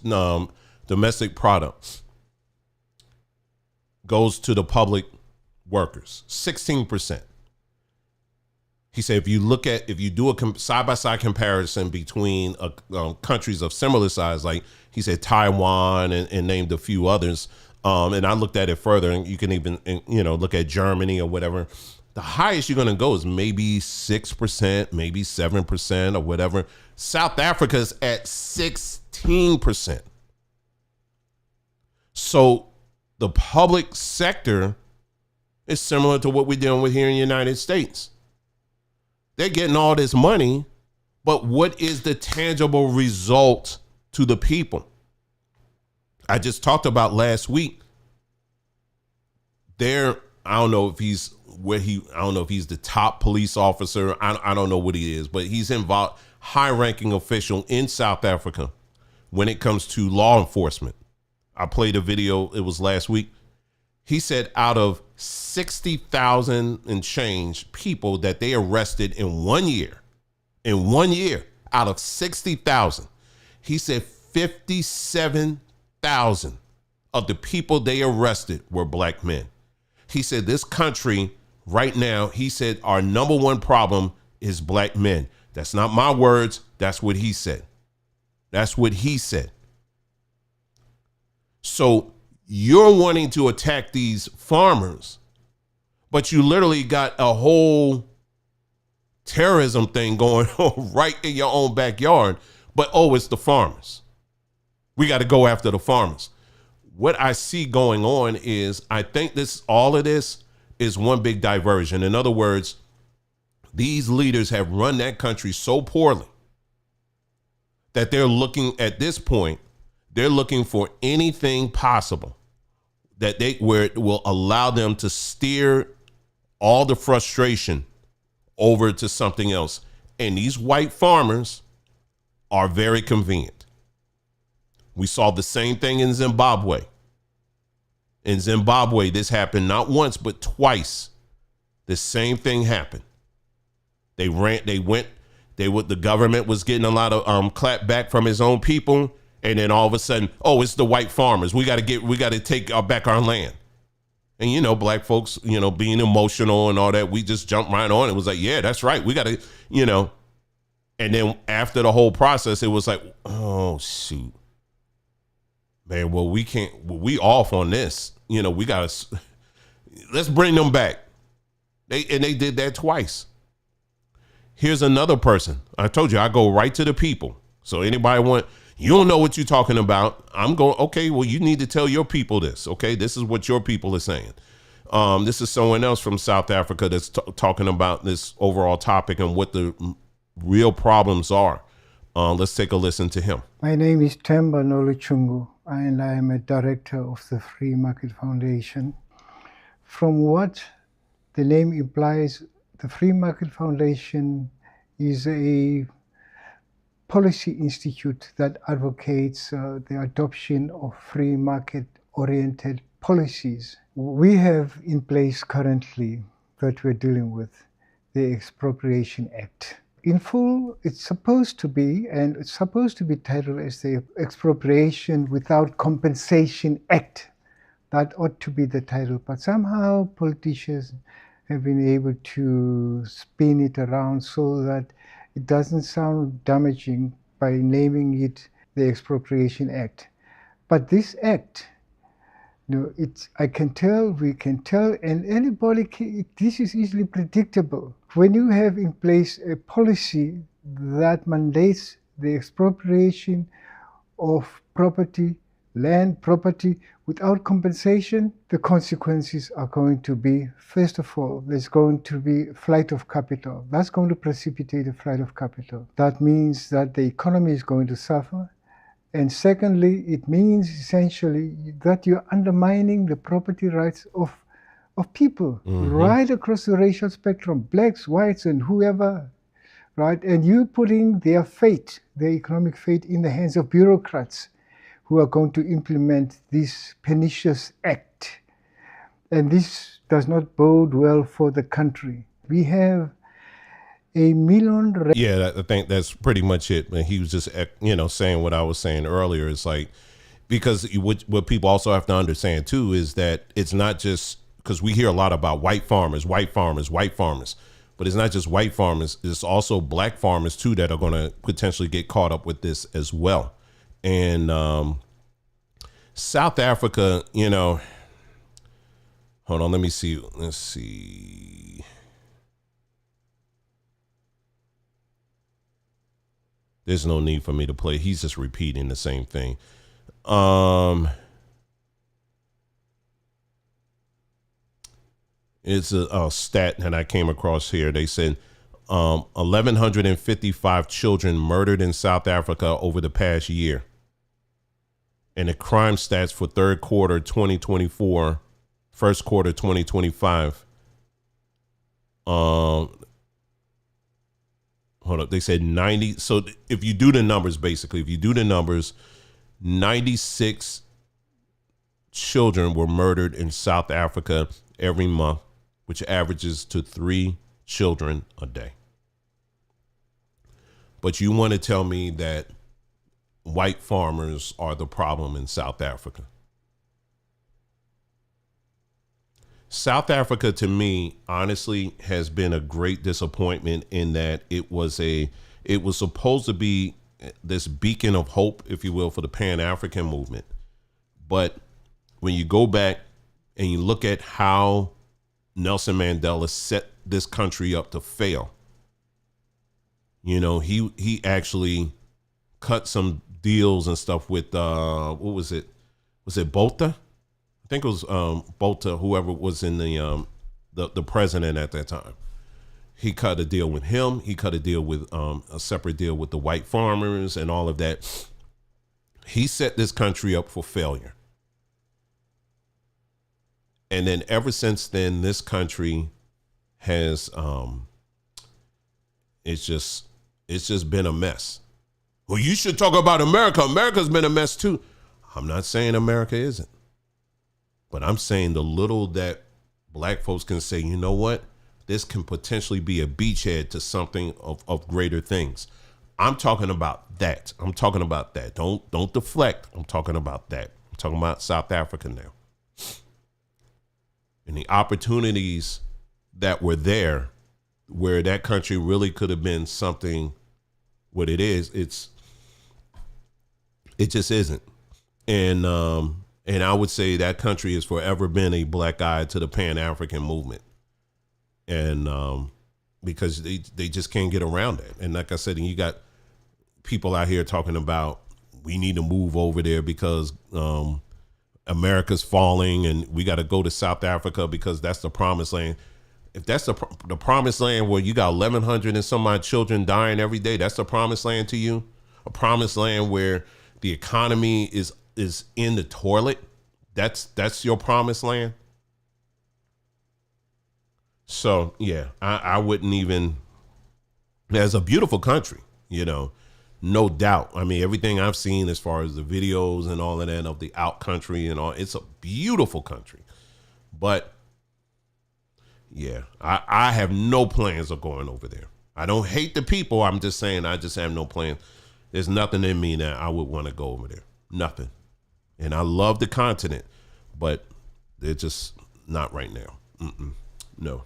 A: domestic product goes to the public workers. 16%. He said, if you do a side-by-side comparison between countries of similar size, like he said, Taiwan and named a few others, and I looked at it further, and you can even, look at Germany or whatever. The highest you're going to go is maybe 6%, maybe 7% or whatever. South Africa's at 16%. So the public sector is similar to what we're dealing with here in the United States. They're getting all this money, but what is the tangible result to the people? I just talked about last week. I don't know if he's the top police officer. I don't know what he is, but he's involved, high-ranking official in South Africa when it comes to law enforcement. I played a video, it was last week. He said out of 60,000 and change people that they arrested in 1 year, out of 60,000, he said 57,000 of the people they arrested were black men. He said this country right now, he said our number one problem is black men. That's not my words. That's what he said. That's what he said. So you're wanting to attack these farmers, but you literally got a whole terrorism thing going on right in your own backyard. But, it's the farmers. We got to go after the farmers. What I see going on is I think all of this is one big diversion. In other words, these leaders have run that country so poorly that they're looking at this point, they're looking for anything possible where it will allow them to steer all the frustration over to something else. And these white farmers are very convenient. We saw the same thing in Zimbabwe. In Zimbabwe, this happened not once, but twice. The same thing happened. The government was getting a lot of clap back from his own people. And then all of a sudden, it's the white farmers. We got to take back our land. And, black folks, being emotional and all that, we just jumped right on. It was like, yeah, that's right. We got to, and then after the whole process, it was like, oh, shoot. Man, well, we off on this. We got to, let's bring them back. They did that twice. Here's another person. I told you, I go right to the people. So anybody you don't know what you're talking about. I'm going, okay, well, you need to tell your people this. Okay, this is what your people are saying. This is someone else from South Africa that's talking about this overall topic and what the real problems are. Let's take a listen to him.
N: My name is Temba Noluchungu, and I am a director of the Free Market Foundation. From what the name implies, the Free Market Foundation is a policy institute that advocates the adoption of free market-oriented policies. We have in place currently that we're dealing with the Expropriation Act. In full, it's supposed to be titled as the Expropriation Without Compensation Act. That ought to be the title, but somehow politicians have been able to spin it around so that it doesn't sound damaging by naming it the Expropriation Act. But this act, we can tell, and anybody, this is easily predictable. When you have in place a policy that mandates the expropriation of property, land property, without compensation, the consequences are going to be, first of all, there's going to be flight of capital. That's going to precipitate a flight of capital. That means that the economy is going to suffer. And secondly, it means essentially that you're undermining the property rights of people right across the racial spectrum, blacks, whites, and whoever, right? And you're putting their fate, their economic fate, in the hands of bureaucrats who are going to implement this pernicious act. And this does not bode well for the country. We have a million...
A: Yeah, I think that's pretty much it. And he was just, saying what I was saying earlier. It's like, because what people also have to understand too is that it's not just, because we hear a lot about white farmers, but it's not just white farmers. It's also black farmers too that are going to potentially get caught up with this as well. And South Africa, hold on, let me see. Let's see. There's no need for me to play. He's just repeating the same thing. It's a stat that I came across here. They said 1,155 children murdered in South Africa over the past year. And the crime stats for third quarter 2024, first quarter 2025. Hold up. They said 90. So if you do the numbers, basically, if you do the numbers, 96 children were murdered in South Africa every month, which averages to 3 children a day. But you want to tell me that white farmers are the problem in South Africa? South Africa, to me, honestly, has been a great disappointment in that it was supposed to be this beacon of hope, if you will, for the Pan-African movement. But when you go back and you look at how Nelson Mandela set this country up to fail, you know, he actually cut some deals and stuff with what was it? Was it Botha? I think it was Botha, whoever was in the president at that time. He cut a deal with him. He cut a deal with a separate deal with the white farmers and all of that. He set this country up for failure. And then ever since then, this country has it's just been a mess. Well, you should talk about America. America's been a mess too. I'm not saying America isn't. But I'm saying the little that black folks can say, you know what? This can potentially be a beachhead to something of greater things. I'm talking about that. I'm talking about that. Don't deflect. I'm talking about that. I'm talking about South Africa now. And the opportunities that were there where that country really could have been something what it is, it just isn't. And I would say that country has forever been a black eye to the Pan-African movement. And because they just can't get around it. And like I said, you got people out here talking about we need to move over there because America's falling and we got to go to South Africa because that's the promised land. If that's the promised land where you got 1,100 and some odd children dying every day, that's the promised land to you? A promised land where the economy is in the toilet? That's your promised land? So, yeah, I wouldn't even. It's a beautiful country, you know, no doubt. I mean, everything I've seen as far as the videos and all of that of the out country and all, it's a beautiful country. But, yeah, I have no plans of going over there. I don't hate the people. I'm just saying I just have no plans. There's nothing in me that I would want to go over there. Nothing. And I love the continent, but they're just not right now. No.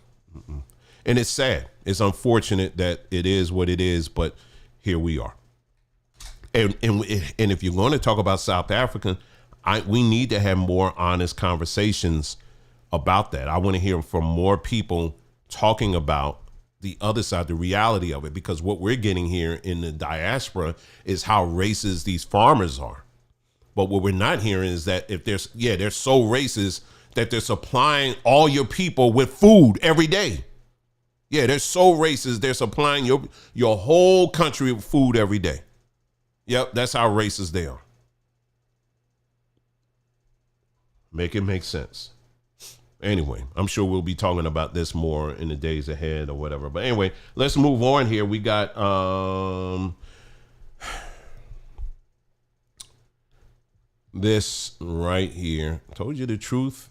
A: And it's sad. It's unfortunate that it is what it is, but here we are. And if you're going to talk about South Africa, we need to have more honest conversations about that. I want to hear from more people talking about the other side, the reality of it, because what we're getting here in the diaspora is how racist these farmers are. But what we're not hearing is that if they're so racist that they're supplying all your people with food every day. Yeah, they're so racist. They're supplying your whole country with food every day. Yep, that's how racist they are. Make it make sense. Anyway, I'm sure we'll be talking about this more in the days ahead or whatever. But anyway, let's move on here. We got this right here. Told you the truth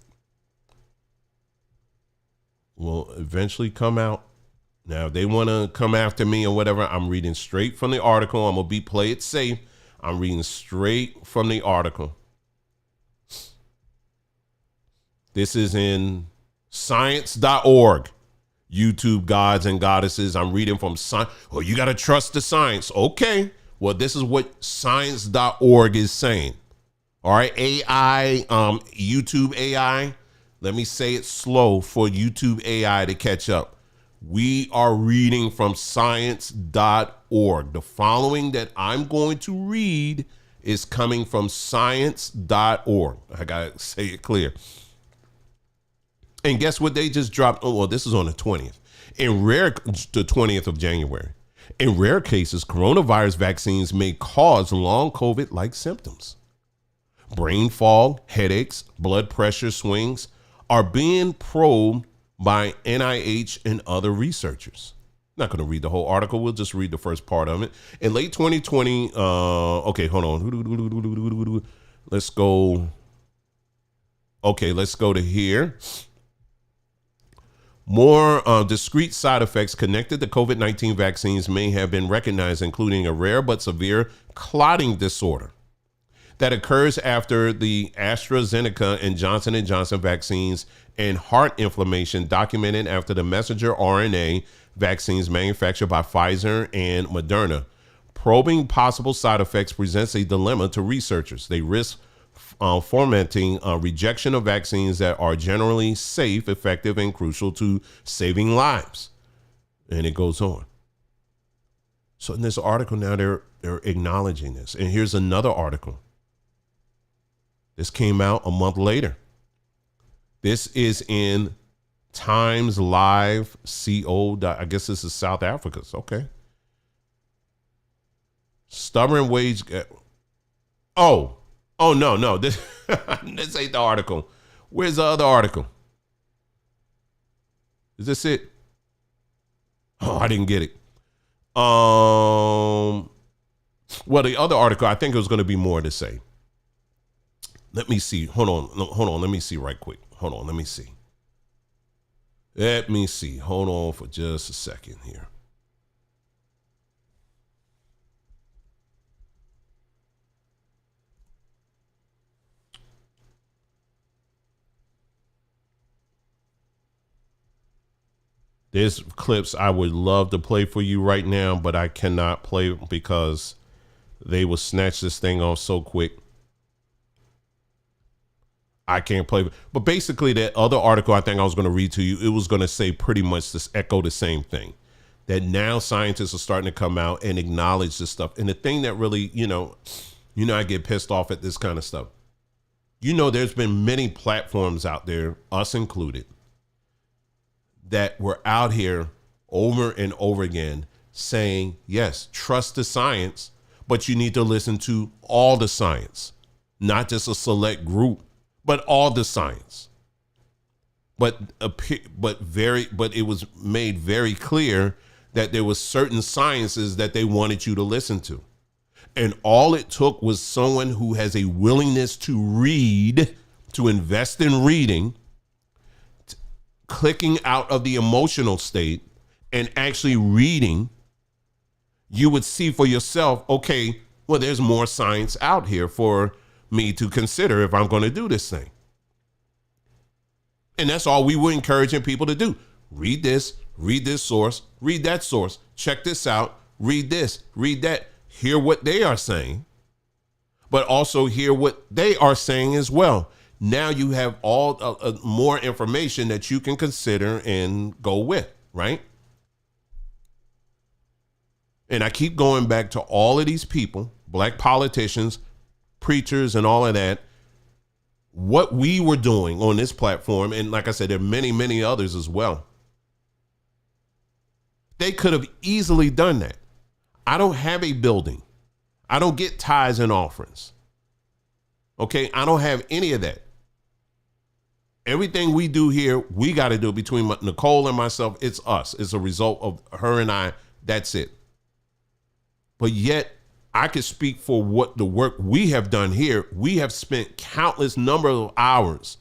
A: will eventually come out. Now, if they want to come after me or whatever, I'm reading straight from the article. I'm going to play it safe. I'm reading straight from the article. This is in science.org. YouTube gods and goddesses. I'm reading from science. Oh, you got to trust the science. Okay. Well, this is what science.org is saying. All right. AI, YouTube AI. Let me say it slow for YouTube AI to catch up. We are reading from science.org. The following that I'm going to read is coming from science.org. I got to say it clear. And guess what they just dropped? Oh, well, this is on the 20th. The 20th of January. In rare cases, coronavirus vaccines may cause long COVID-like symptoms. Brain fog, headaches, blood pressure swings are being probed by NIH and other researchers. Not going to read the whole article. We'll just read the first part of it. In late 2020, okay, hold on. Let's go. Okay, let's go to here. More discrete side effects connected to COVID-19 vaccines may have been recognized, including a rare but severe clotting disorder that occurs after the AstraZeneca and Johnson & Johnson vaccines, and heart inflammation documented after the messenger RNA vaccines manufactured by Pfizer and Moderna. Probing possible side effects presents a dilemma to researchers. They risk fomenting rejection of vaccines that are generally safe, effective, and crucial to saving lives. And it goes on. So in this article now, they're acknowledging this. And here's another article. This came out a month later. This is in Times Live CO. I guess this is South Africa's. Okay. Stubborn wage. Oh, no. This ain't the article. Where's the other article? Is this it? Oh, I didn't get it. Well, the other article, I think it was going to be more to say. Let me see. Hold on. Let me see right quick. Hold on. Let me see. Hold on for just a second here. There's clips I would love to play for you right now, but I cannot play because they will snatch this thing off so quick. I can't play. But basically, that other article I think I was going to read to you, it was going to say pretty much this, echo the same thing. That now scientists are starting to come out and acknowledge this stuff. And the thing that really, I get pissed off at this kind of stuff. There's been many platforms out there, us included, that were out here over and over again saying, yes, trust the science, but you need to listen to all the science, not just a select group, but all the science. But it was made very clear that there was certain sciences that they wanted you to listen to. And all it took was someone who has a willingness to read, to invest in reading, clicking out of the emotional state and actually reading. You would see for yourself, okay, well, there's more science out here for me to consider if I'm going to do this thing. And that's all we were encouraging people to do. Read this source, read that source, check this out, read this, read that, hear what they are saying, but also hear what they are saying as well. Now you have all more information that you can consider and go with, right? And I keep going back to all of these people, black politicians, preachers, and all of that. What we were doing on this platform, and like I said, there are many, many others as well. They could have easily done that. I don't have a building. I don't get tithes and offerings. Okay, I don't have any of that. Everything we do here, we got to do between Nicole and myself. It's us. It's a result of her and I. That's it. But yet, I could speak for what the work we have done here. We have spent countless number of hours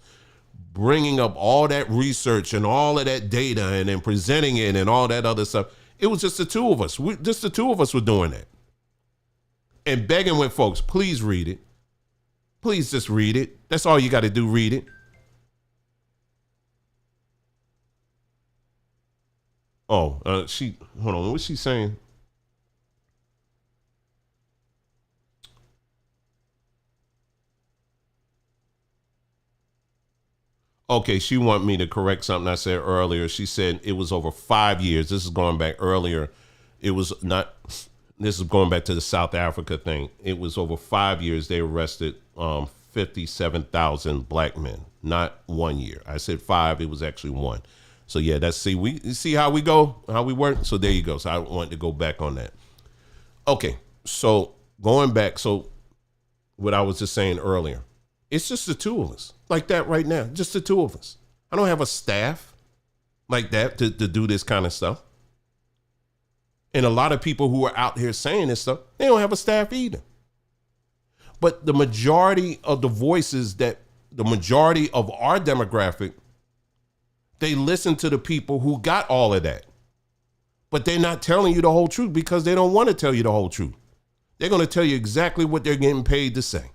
A: bringing up all that research and all of that data and then presenting it and all that other stuff. It was just the two of us. Just the two of us were doing that. And begging with folks, please read it. Please just read it. That's all you got to do, read it. Oh, hold on. What's she saying? Okay, she want me to correct something I said earlier. She said it was over 5 years. This is going back earlier. It was not. This is going back to the South Africa thing. It was over 5 years. They arrested 57,000 black men, not 1 year. I said 5. It was actually 1. So yeah, that's we see how we go, how we work. So there you go. So I wanted to go back on that. Okay, so going back. So what I was just saying earlier, it's just the two of us, like that right now. Just the two of us. I don't have a staff like that to do this kind of stuff. And a lot of people who are out here saying this stuff, they don't have a staff either. But the majority of the voices the majority of our demographic, they listen to the people who got all of that. But they're not telling you the whole truth because they don't want to tell you the whole truth. They're going to tell you exactly what they're getting paid to say.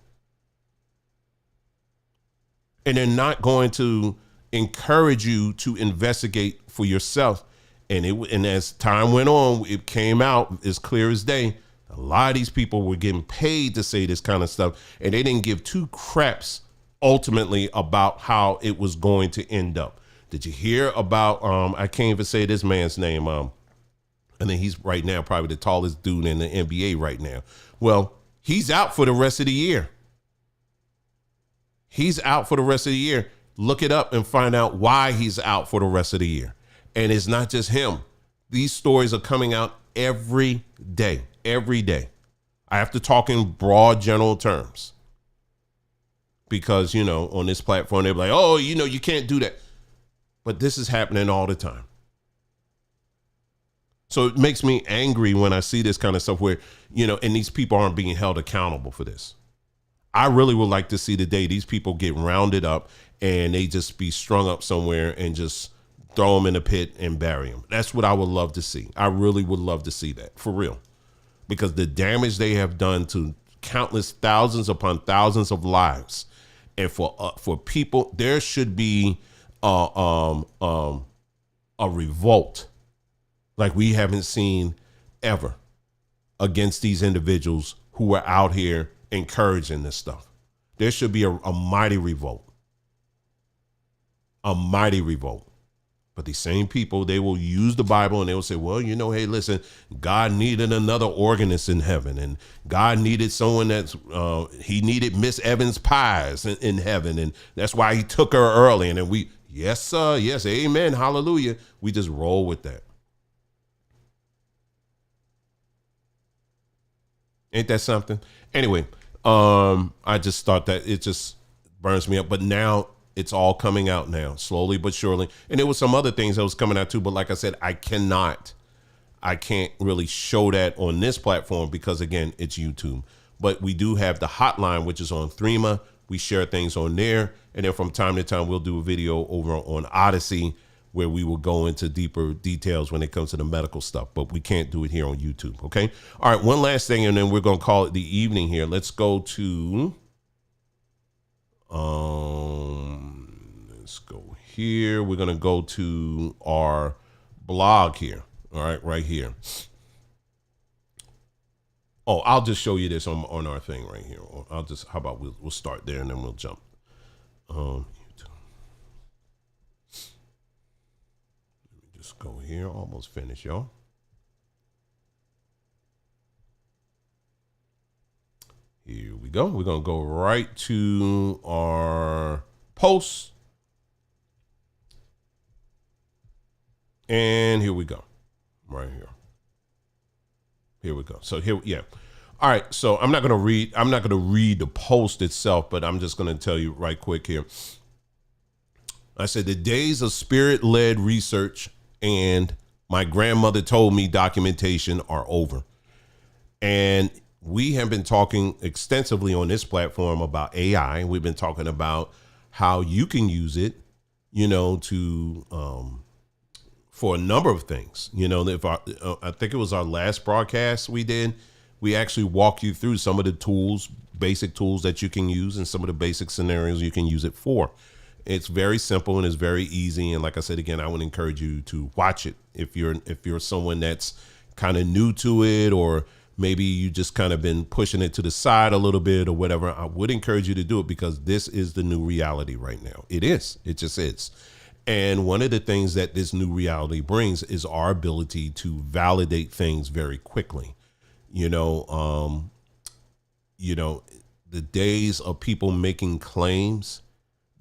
A: And they're not going to encourage you to investigate for yourself. And as time went on, it came out as clear as day. A lot of these people were getting paid to say this kind of stuff, and they didn't give two craps ultimately about how it was going to end up. Did you hear about, I can't even say this man's name. I think he's right now probably the tallest dude in the NBA right now. Well, he's out for the rest of the year. He's out for the rest of the year. Look it up and find out why he's out for the rest of the year. And it's not just him. These stories are coming out every day. Every day. I have to talk in broad general terms. Because, on this platform, they're like, oh, you can't do that. But this is happening all the time. So it makes me angry when I see this kind of stuff where, and these people aren't being held accountable for this. I really would like to see the day these people get rounded up and they just be strung up somewhere and just throw them in a pit and bury them. That's what I would love to see. I really would love to see that, for real. Because the damage they have done to countless thousands upon thousands of lives. And for people, there should be a revolt like we haven't seen ever against these individuals who are out here encouraging this stuff. There should be a mighty revolt. A mighty revolt. But these same people, they will use the Bible and they will say, well, hey, listen, God needed another organist in heaven. And God needed someone he needed Miss Evans pies in heaven. And that's why he took her early. And then yes, sir. Yes. Amen. Hallelujah. We just roll with that. Ain't that something? Anyway, I just thought that it just burns me up. But now it's all coming out now, slowly but surely. And there was some other things that was coming out too. But like I said, I can't really show that on this platform because, again, it's YouTube. But we do have the hotline, which is on Threema. We share things on there. And then from time to time, we'll do a video over on Odyssey where we will go into deeper details when it comes to the medical stuff. But we can't do it here on YouTube. OK. All right. One last thing, and then we're going to call it the evening here. Let's go to. Let's go here. We're going to go to our blog here. All right. Right here. Oh, I'll just show you this on our thing right here. How about we'll start there and then we'll jump. Let me just go here. Almost finished, y'all. Here we go. We're going to go right to our posts. And here we go. Right here. Here we go. So here, yeah. All right. So I'm not going to read the post itself, but I'm just going to tell you right quick here. I said the days of spirit-led research and my grandmother told me documentation are over. And we have been talking extensively on this platform about AI. We've been talking about how you can use it, to for a number of things. I think it was our last broadcast we did. We actually walk you through some of the tools, basic tools that you can use and some of the basic scenarios you can use it for. It's very simple and it's very easy. And like I said, again, I would encourage you to watch it if you're someone that's kind of new to it, or maybe you just kind of been pushing it to the side a little bit or whatever, I would encourage you to do it, because this is the new reality right now. It is. It just is. And one of the things that this new reality brings is our ability to validate things very quickly. The days of people making claims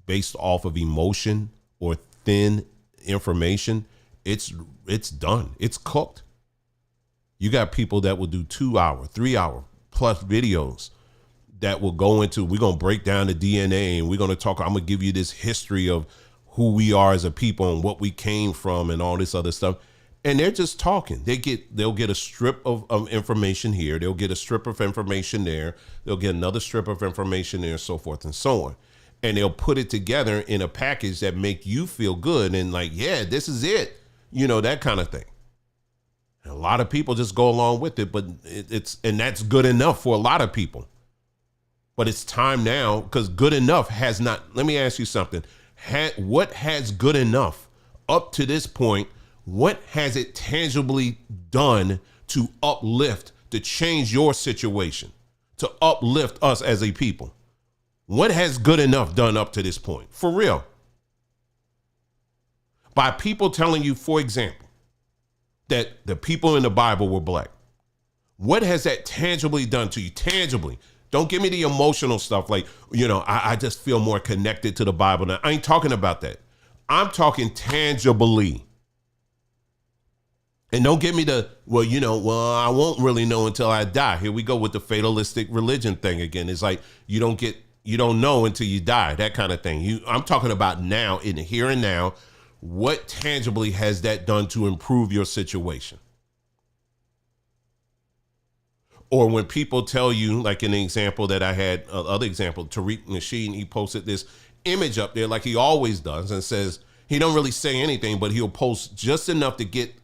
A: based off of emotion or thin information, it's done. It's cooked. You got people that will do 2-hour, 3-hour plus videos that will go into, we're going to break down the DNA and we're going to talk, I'm going to give you this history of who we are as a people and what we came from and all this other stuff. And they're just talking. They'll get a strip of information here. They'll get a strip of information there. They'll get another strip of information there, so forth and so on. And they'll put it together in a package that make you feel good and like, yeah, this is it. That kind of thing. And a lot of people just go along with it, but and that's good enough for a lot of people. But it's time now, because good enough has not, let me ask you something. What has good enough up to this point? What has it tangibly done to uplift, to change your situation, to uplift us as a people? What has good enough done up to this point? For real. By people telling you, for example, that the people in the Bible were black. What has that tangibly done to you? Tangibly. Don't give me the emotional stuff like, I just feel more connected to the Bible now. I ain't talking about that. I'm talking tangibly. And don't give me the, I won't really know until I die. Here we go with the fatalistic religion thing again. It's like, you don't know until you die, that kind of thing. I'm talking about now, in the here and now. What tangibly has that done to improve your situation? Or when people tell you, like in the example that I had, other example, Tariq Nasheed, he posted this image up there like he always does and says, he don't really say anything, but he'll post just enough to get,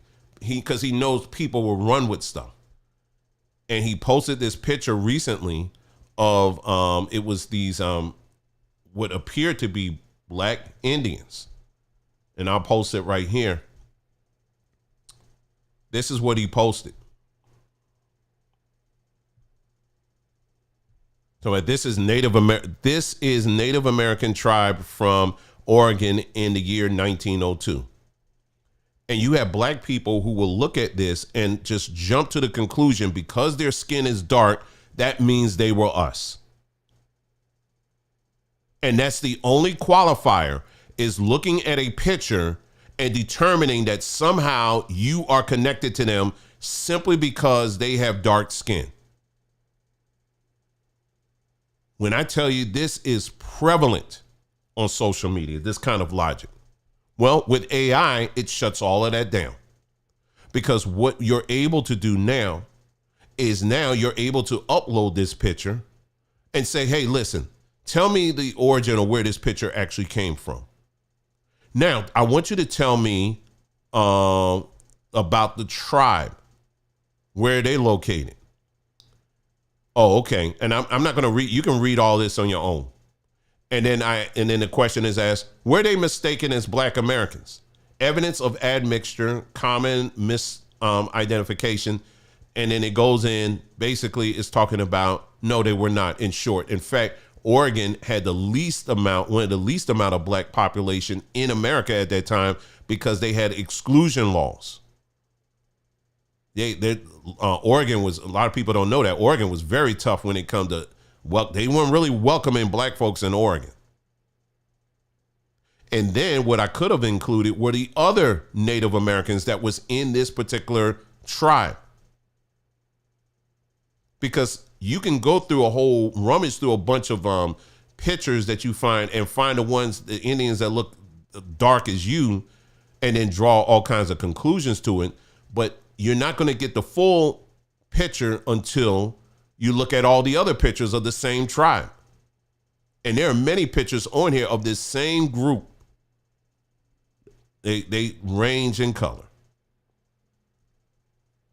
A: because he knows people will run with stuff. And he posted this picture recently of, it was these, what appeared to be black Indians. And I'll post it right here. This is what he posted. So this is Native American tribe from Oregon in the year 1902. And you have black people who will look at this and just jump to the conclusion, because their skin is dark, that means they were us. And that's the only qualifier, is looking at a picture and determining that somehow you are connected to them simply because they have dark skin. When I tell you this is prevalent on social media, this kind of logic. Well, with AI, it shuts all of that down, because what you're able to do now is you're able to upload this picture and say, hey, listen, tell me the origin of where this picture actually came from. Now, I want you to tell me about the tribe. Where are they located? Oh, okay. And I'm not going to read. You can read all this on your own. And then the question is asked, were they mistaken as black Americans? Evidence of admixture, common misidentification. And then it goes in, basically it's talking about, no, they were not, in short. In fact, Oregon had one of the least amount of black population in America at that time, because they had exclusion laws. Oregon was, a lot of people don't know that Oregon was very tough when it come to, they weren't really welcoming black folks in Oregon. And then what I could have included were the other Native Americans that was in this particular tribe. Because you can go through rummage through a bunch of pictures that you find, and find the Indians that look dark as you, and then draw all kinds of conclusions to it. But you're not going to get the full picture until you look at all the other pictures of the same tribe. And there are many pictures on here of this same group. They range in color.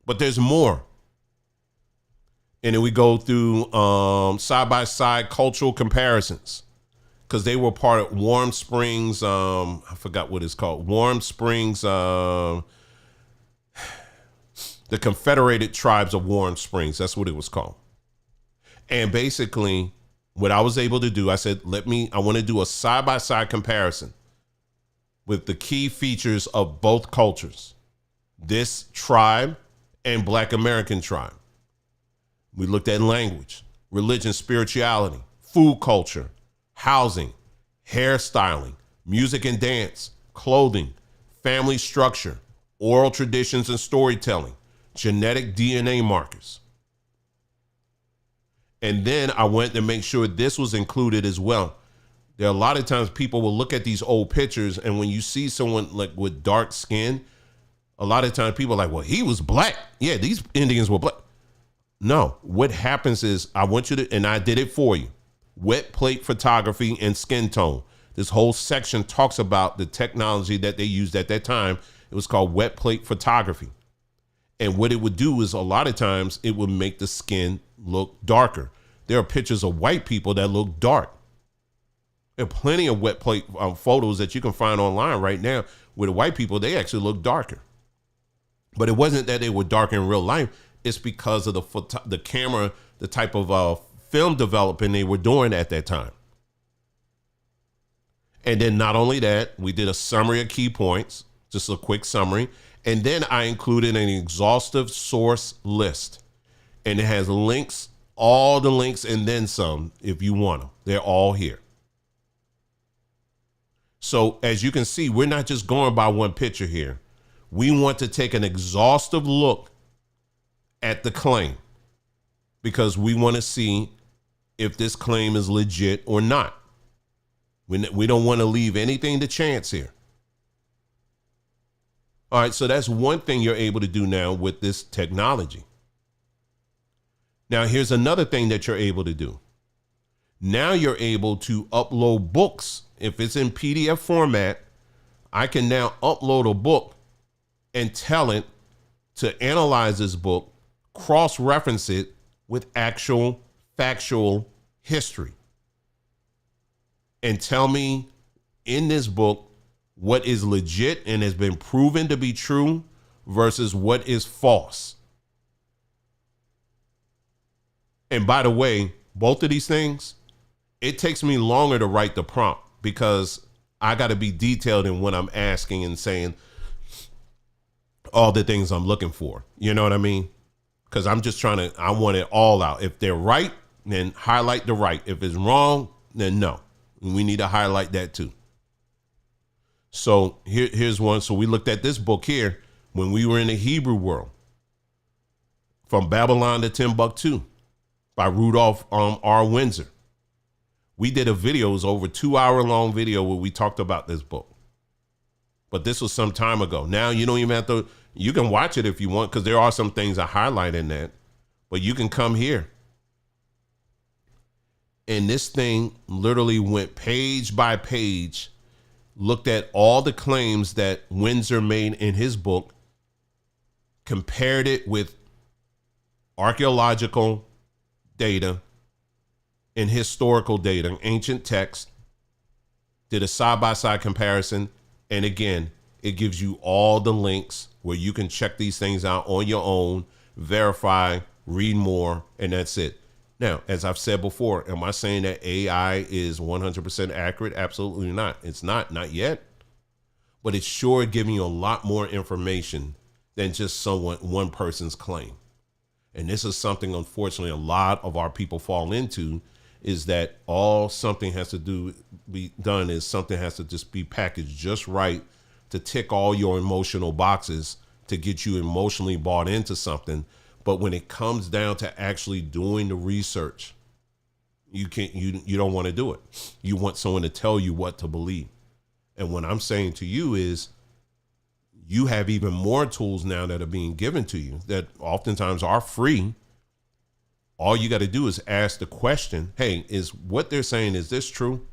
A: But there's more. And then we go through side-by-side cultural comparisons, because they were part of Warm Springs. I forgot what it's called. Warm Springs. the Confederated Tribes of Warm Springs. That's what it was called. And basically, what I was able to do, I said, I want to do a side-by-side comparison with the key features of both cultures, this tribe and Black American tribe. We looked at language, religion, spirituality, food culture, housing, hairstyling, music and dance, clothing, family structure, oral traditions and storytelling, genetic DNA markers. And then I went to make sure this was included as well. There are a lot of times people will look at these old pictures, and when you see someone like with dark skin, a lot of times people are like, well, he was black. Yeah, these Indians were black. No, what happens is I want you to, and I did it for you, wet plate photography and skin tone. This whole section talks about the technology that they used at that time. It was called wet plate photography. And what it would do is a lot of times it would make the skin look darker. There are pictures of white people that look dark. There are plenty of wet plate photos that you can find online right now with the white people. They actually look darker. But it wasn't that they were dark in real life. It's because of the camera, the type of film development they were doing at that time. And then not only that, we did a summary of key points, just a quick summary. And then I included an exhaustive source list. And it has links, all the links, and then some if you want them. They're all here. So as you can see, we're not just going by one picture here. We want to take an exhaustive look at the claim because we want to see if this claim is legit or not. We don't want to leave anything to chance here. All right, so that's one thing you're able to do now with this technology. Now, here's another thing that you're able to do. Now you're able to upload books. If it's in PDF format, I can now upload a book and tell it to analyze this book, cross-reference it with actual factual history, and tell me in this book what is legit and has been proven to be true versus what is false. And by the way, both of these things, it takes me longer to write the prompt because I got to be detailed in what I'm asking and saying all the things I'm looking for. You know what I mean? Because I'm just I want it all out. If they're right, then highlight the right. If it's wrong, then no. We need to highlight that too. So here's one. So we looked at this book here when we were in the Hebrew world, From Babylon to Timbuktu by Rudolph R. Windsor. We did a video, it was over 2-hour long video where we talked about this book. But this was some time ago. Now you don't even have to, you can watch it if you want, because there are some things I highlight in that, but you can come here. And this thing literally went page by page, looked at all the claims that Windsor made in his book, compared it with archaeological data and historical data, ancient text, did a side-by-side comparison. And again, it gives you all the links where you can check these things out on your own, verify, read more, and that's it. Now, as I've said before, am I saying that AI is 100% accurate? Absolutely not. It's not yet. But it's sure giving you a lot more information than just one person's claim. And this is something, unfortunately, a lot of our people fall into, is that all something has to be done is something has to just be packaged just right to tick all your emotional boxes to get you emotionally bought into something. But when it comes down to actually doing the research, you don't want to do it. You want someone to tell you what to believe. And what I'm saying to you is you have even more tools now that are being given to you that oftentimes are free. All you got to do is ask the question, hey, is what they're saying, is this true?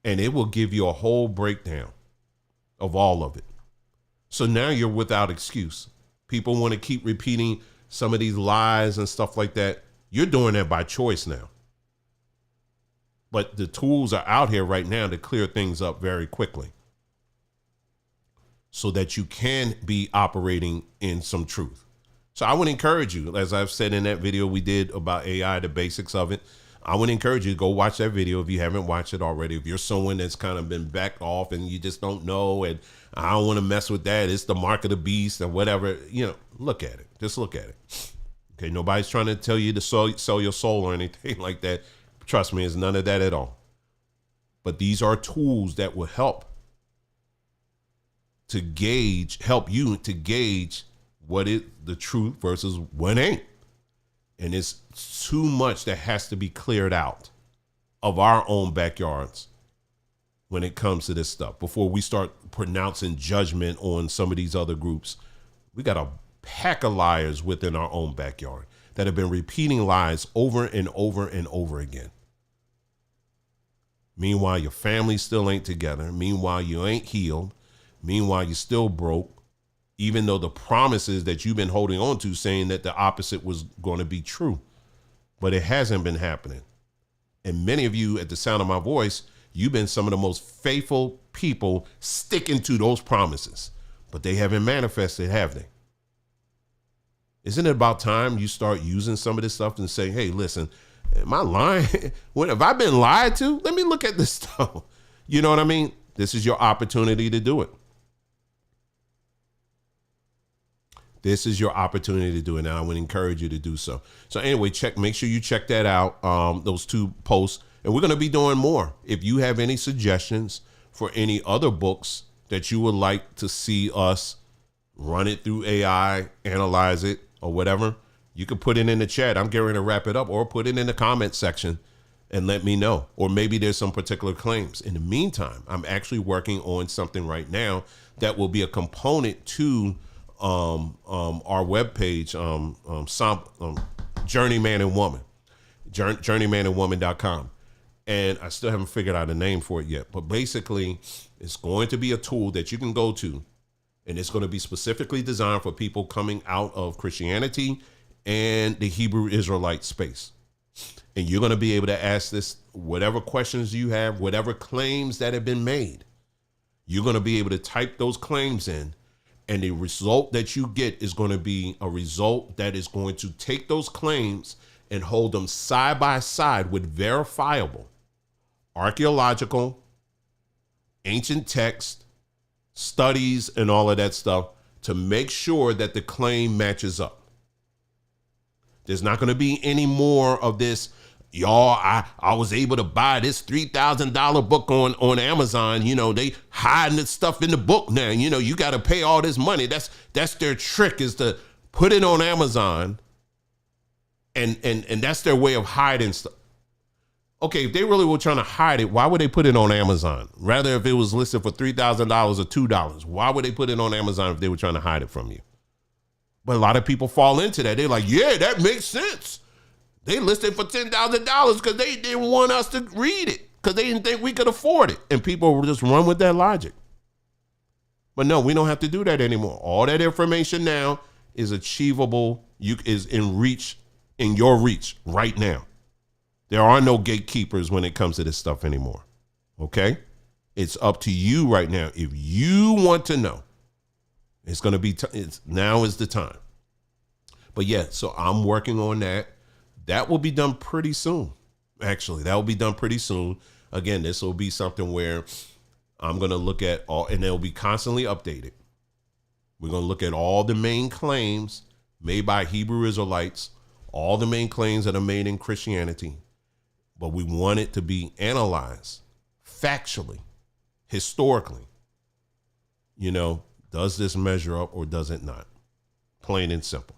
A: And it will give you a whole breakdown of all of it. So now you're without excuse. People want to keep repeating some of these lies and stuff like that. You're doing that by choice now. But the tools are out here right now to clear things up very quickly so that you can be operating in some truth. So I would encourage you, as I've said in that video we did about AI, the basics of it, I would encourage you to go watch that video if you haven't watched it already. If you're someone that's kind of been backed off and you just don't know, and I don't want to mess with that, it's the mark of the beast or whatever, look at it. Just look at it. Okay, nobody's trying to tell you to sell your soul or anything like that. Trust me, it's none of that at all. But these are tools that will help you to gauge what is the truth versus what ain't. And it's too much that has to be cleared out of our own backyards when it comes to this stuff. Before we start pronouncing judgment on some of these other groups, we got a pack of liars within our own backyard that have been repeating lies over and over and over again. Meanwhile, your family still ain't together. Meanwhile, you ain't healed. Meanwhile, you're still broke. Even though the promises that you've been holding on to saying that the opposite was going to be true, but it hasn't been happening. And many of you at the sound of my voice, you've been some of the most faithful people sticking to those promises, but they haven't manifested, have they? Isn't it about time you start using some of this stuff and say, hey, listen, am I lying? Have I been lied to? Let me look at this stuff. You know what I mean? This is your opportunity to do it. This is your opportunity to do it. Now I would encourage you to do so. So anyway, make sure you check that out, those 2 posts. And we're going to be doing more. If you have any suggestions for any other books that you would like to see us run it through AI, analyze it or whatever, you can put it in the chat. I'm getting ready to wrap it up, or put it in the comment section and let me know. Or maybe there's some particular claims. In the meantime, I'm actually working on something right now that will be a component to our webpage, Journeyman and Woman, journeymanandwoman.com. And I still haven't figured out a name for it yet, but basically it's going to be a tool that you can go to, and it's going to be specifically designed for people coming out of Christianity and the Hebrew Israelite space. And you're going to be able to ask this, whatever questions you have, whatever claims that have been made, you're going to be able to type those claims in. And the result that you get is going to be a result that is going to take those claims and hold them side by side with verifiable archaeological, ancient text, studies, and all of that stuff to make sure that the claim matches up. There's not going to be any more of this, y'all, I was able to buy this $3,000 book on Amazon. They hiding this stuff in the book now. You got to pay all this money. That's their trick, is to put it on Amazon. And that's their way of hiding stuff. Okay, if they really were trying to hide it, why would they put it on Amazon? Rather, if it was listed for $3,000 or $2, why would they put it on Amazon if they were trying to hide it from you? But a lot of people fall into that. They're like, yeah, that makes sense. They listed for $10,000 because they didn't want us to read it, because they didn't think we could afford it. And people will just run with that logic. But no, we don't have to do that anymore. All that information now is achievable, is in your reach right now. There are no gatekeepers when it comes to this stuff anymore. Okay? It's up to you right now. If you want to know, it's going to be, now is the time. But yeah, so I'm working on that. That will be done pretty soon. Actually, that will be done pretty soon. Again, this will be something where I'm going to look at all, and they'll be constantly updated. We're going to look at all the main claims made by Hebrew Israelites, all the main claims that are made in Christianity. But we want it to be analyzed factually, historically. Does this measure up or does it not? Plain and simple.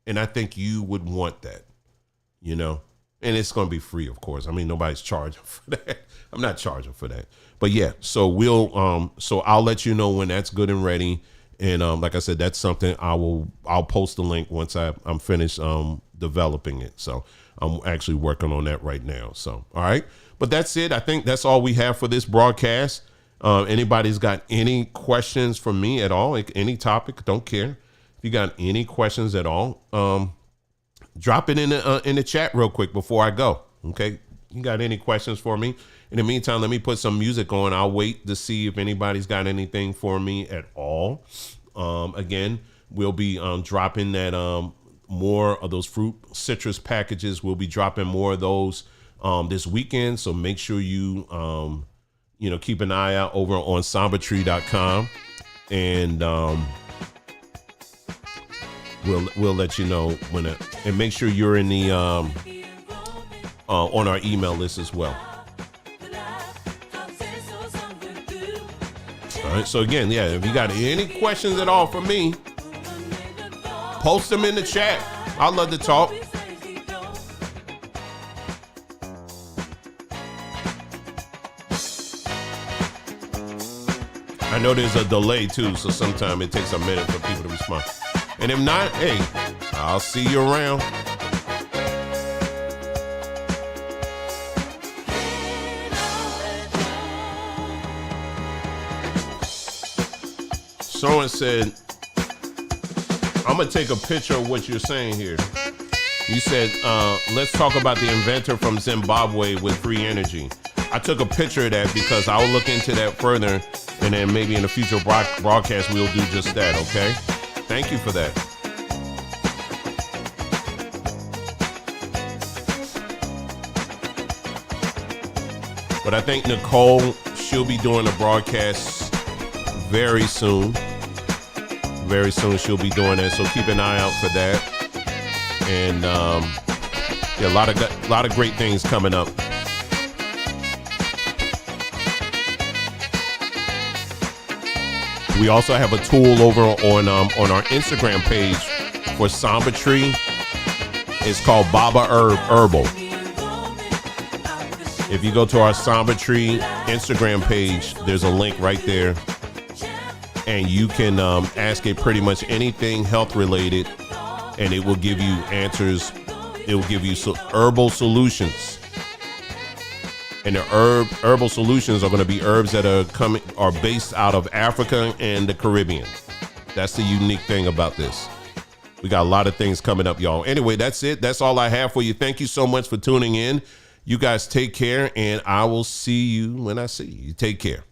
A: And I think you would want that, and it's going to be free, of course. I mean, nobody's charging for that. I'm not charging for that. But yeah, so so I'll let you know when that's good and ready. And like I said, that's something I'll post the link once I'm finished developing it. So I'm actually working on that right now. So, all right. But that's it. I think that's all we have for this broadcast. Anybody's got any questions for me at all, like any topic, don't care. If you got any questions at all, drop it in the chat real quick before I go. Okay. You got any questions for me? In the meantime, let me put some music on. I'll wait to see if anybody's got anything for me at all. Again, We'll be dropping that more of those fruit citrus packages. We'll be dropping more of those this weekend. So make sure you keep an eye out over on SambaTree.com, and we'll let you know when and make sure you're in the on our email list as well. All right. So again, if you got any questions at all for me, post them in the chat. I'd love to talk. I know there's a delay too, so sometimes it takes a minute for people to respond. And if not, hey, I'll see you around. Someone said, I'm going to take a picture of what you're saying here. You said, let's talk about the inventor from Zimbabwe with free energy. I took a picture of that because I'll look into that further, and then maybe in a future broadcast, we'll do just that, okay? Thank you for that. But I think Nicole, she'll be doing a broadcast very soon. Very soon she'll be doing that, so keep an eye out for that. And a lot of great things coming up. We also have a tool over on our Instagram page for Samba Tree. It's called Baba Herbal. If you go to our Samba Tree Instagram page, there's a link right there. And you can ask it pretty much anything health related, and it will give you answers. It will give you herbal solutions. And the herbal solutions are going to be herbs that are based out of Africa and the Caribbean. That's the unique thing about this. We got a lot of things coming up, y'all. Anyway, that's it. That's all I have for you. Thank you so much for tuning in. You guys take care, and I will see you when I see you. Take care.